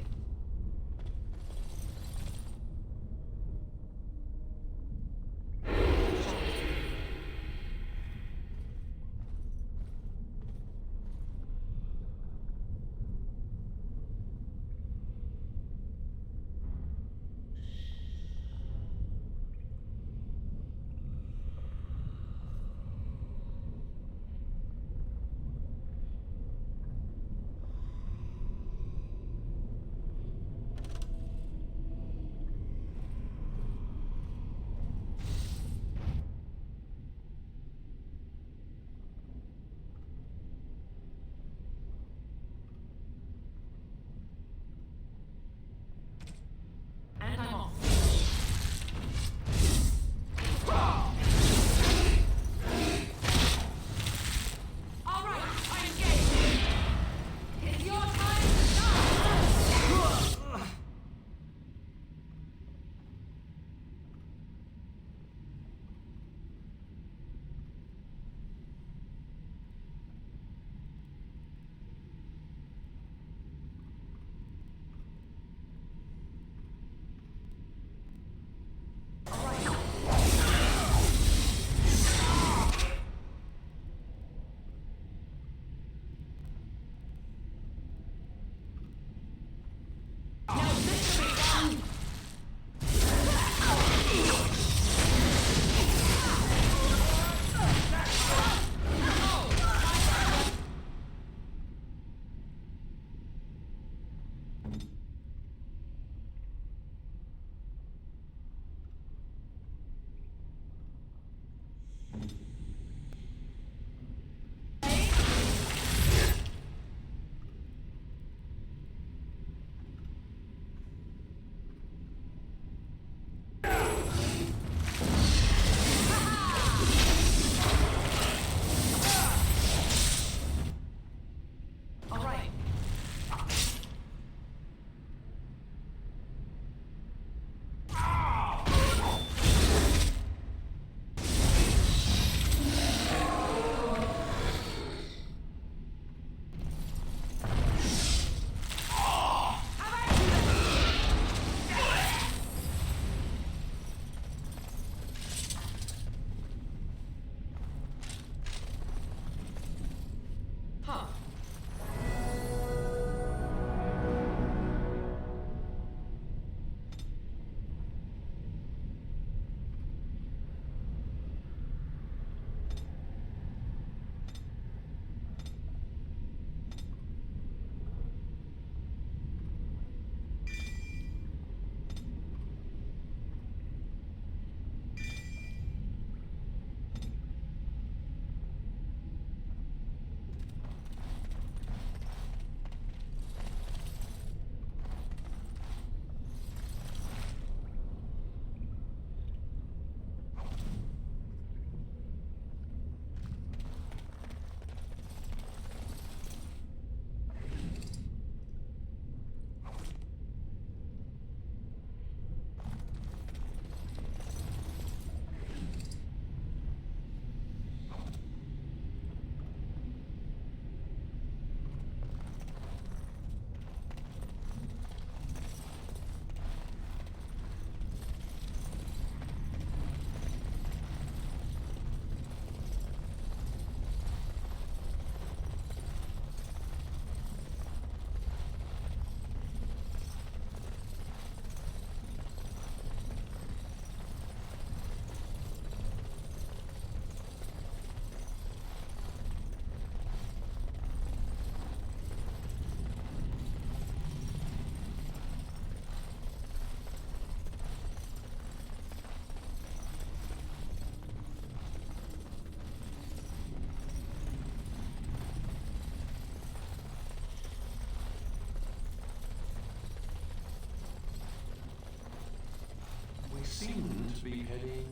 seem to be heading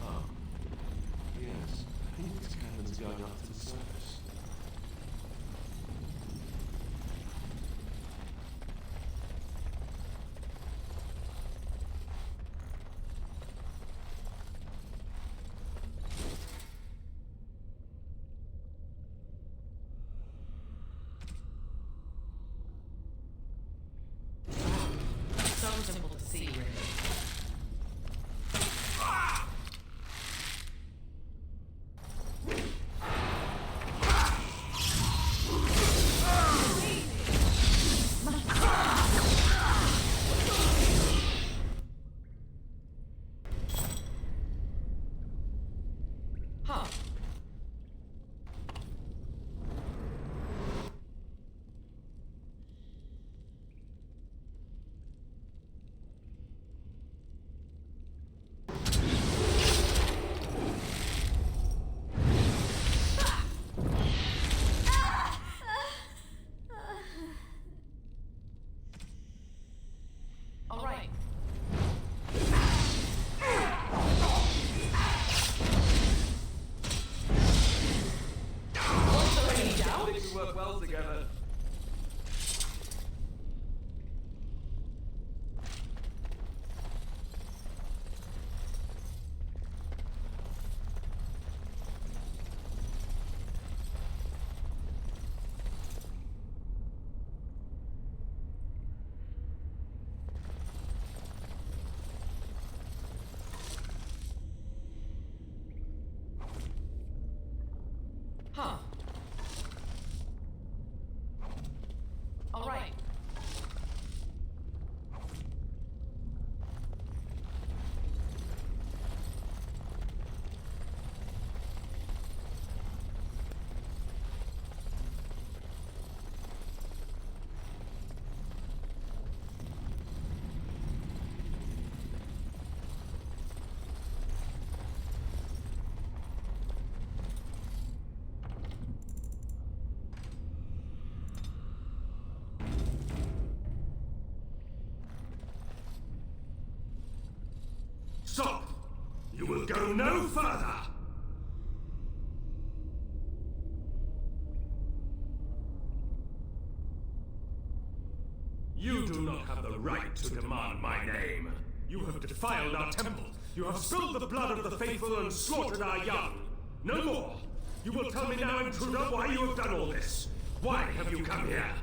up. Yes, I think this cavern's going up to the surface. So simple to see, really. Huh. All right. What's already down? I think we work well together. Huh. All right. Stop! You will go no further! You do not have the right to demand my name. You have defiled our temple. You have spilled the blood of the faithful and slaughtered our young. No more! You will tell me now, intruder, why you have done all this. Why have you come here?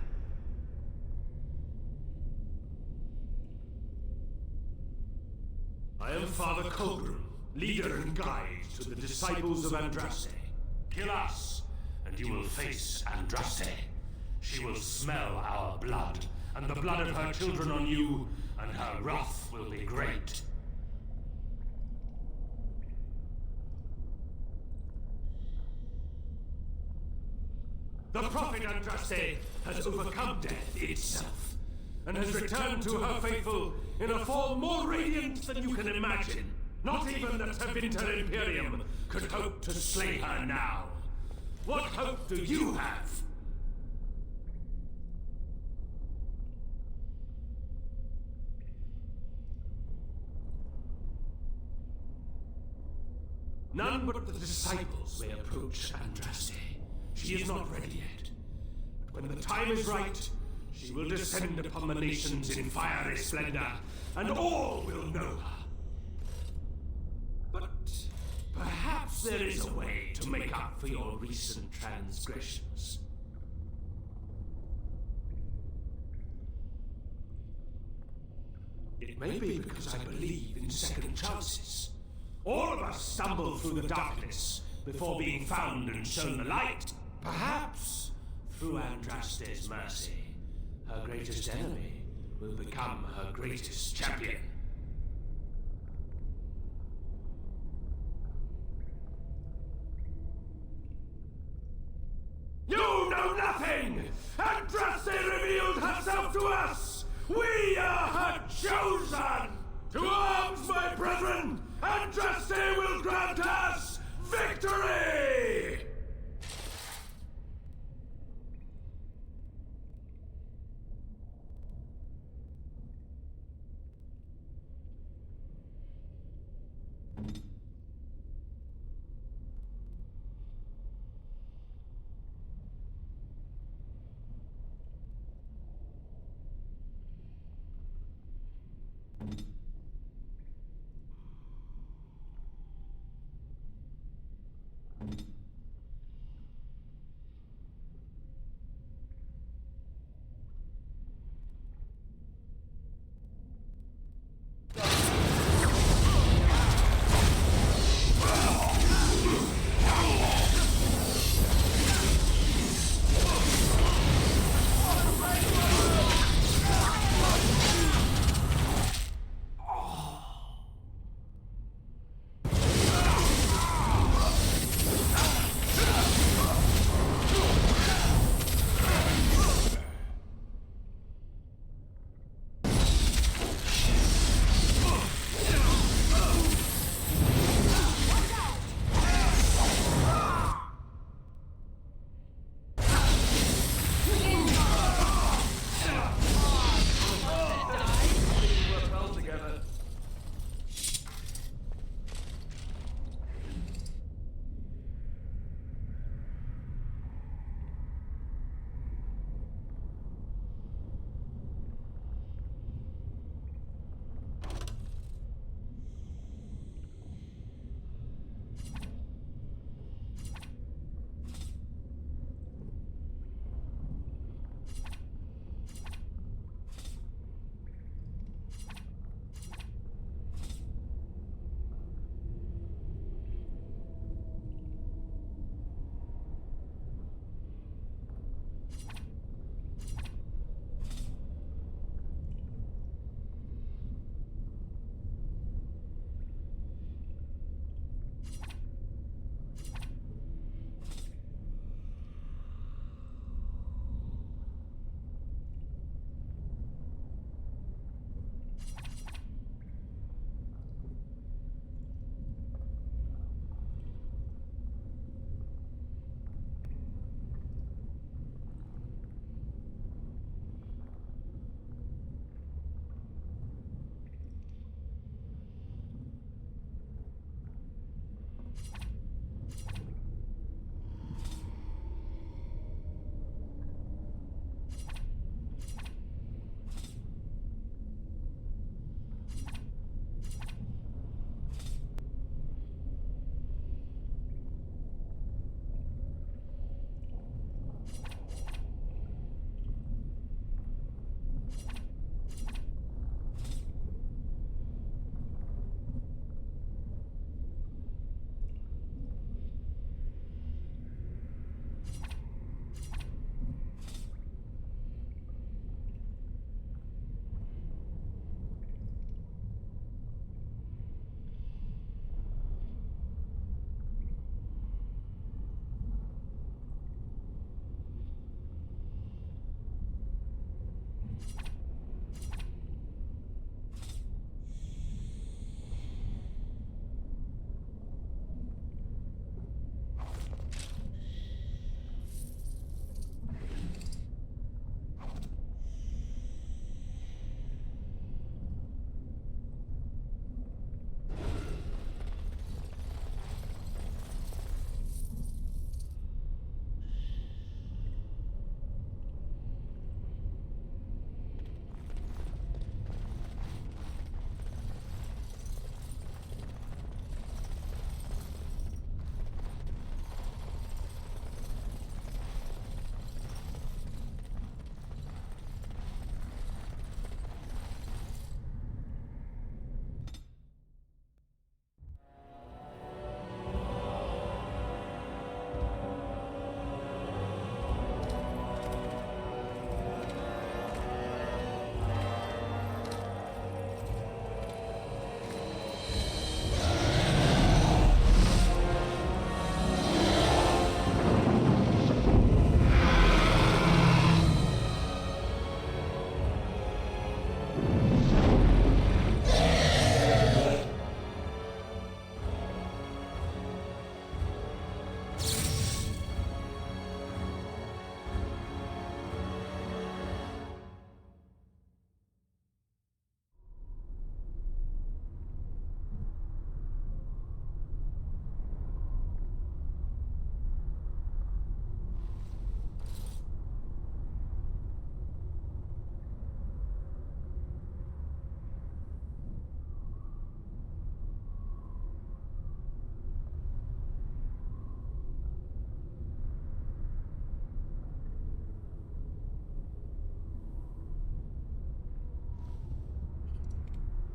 I am Father Colgrim, leader and guide to the disciples of Andraste. Kill us, and you will face Andraste. She will smell our blood, and the blood of her children on you, and her wrath will be great. The prophet Andraste has overcome death itself, and has returned to her faithful in a form more radiant than you can imagine. Not even the Tevinter Imperium could hope to slay her now. What hope do you have? None but the disciples may approach Andraste. She is not ready yet. But when the time is right, she will descend upon the nations in fiery splendor, and all will know her. But perhaps there is a way to make up for your recent transgressions. It may be because I believe in second chances. All of us stumble through the darkness before being found and shown the light. Perhaps, through Andraste's mercy, her greatest enemy will become her greatest champion. You know nothing! Andraste revealed herself to us! We are her chosen! To arms, my brethren! Andraste will grant us victory!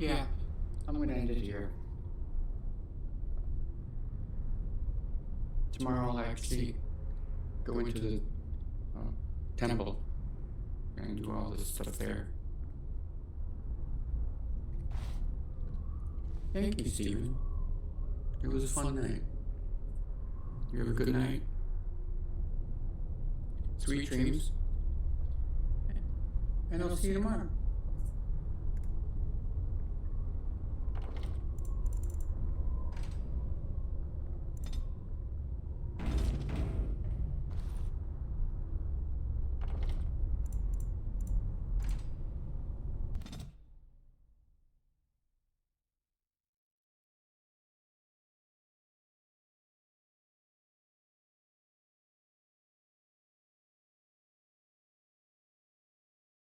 Yeah, I'm gonna end it here. Tomorrow I'll actually go into the temple and do all this stuff there. Thank you, Stephen. It was a fun night. You have a good night. Sweet dreams. And I'll see you tomorrow.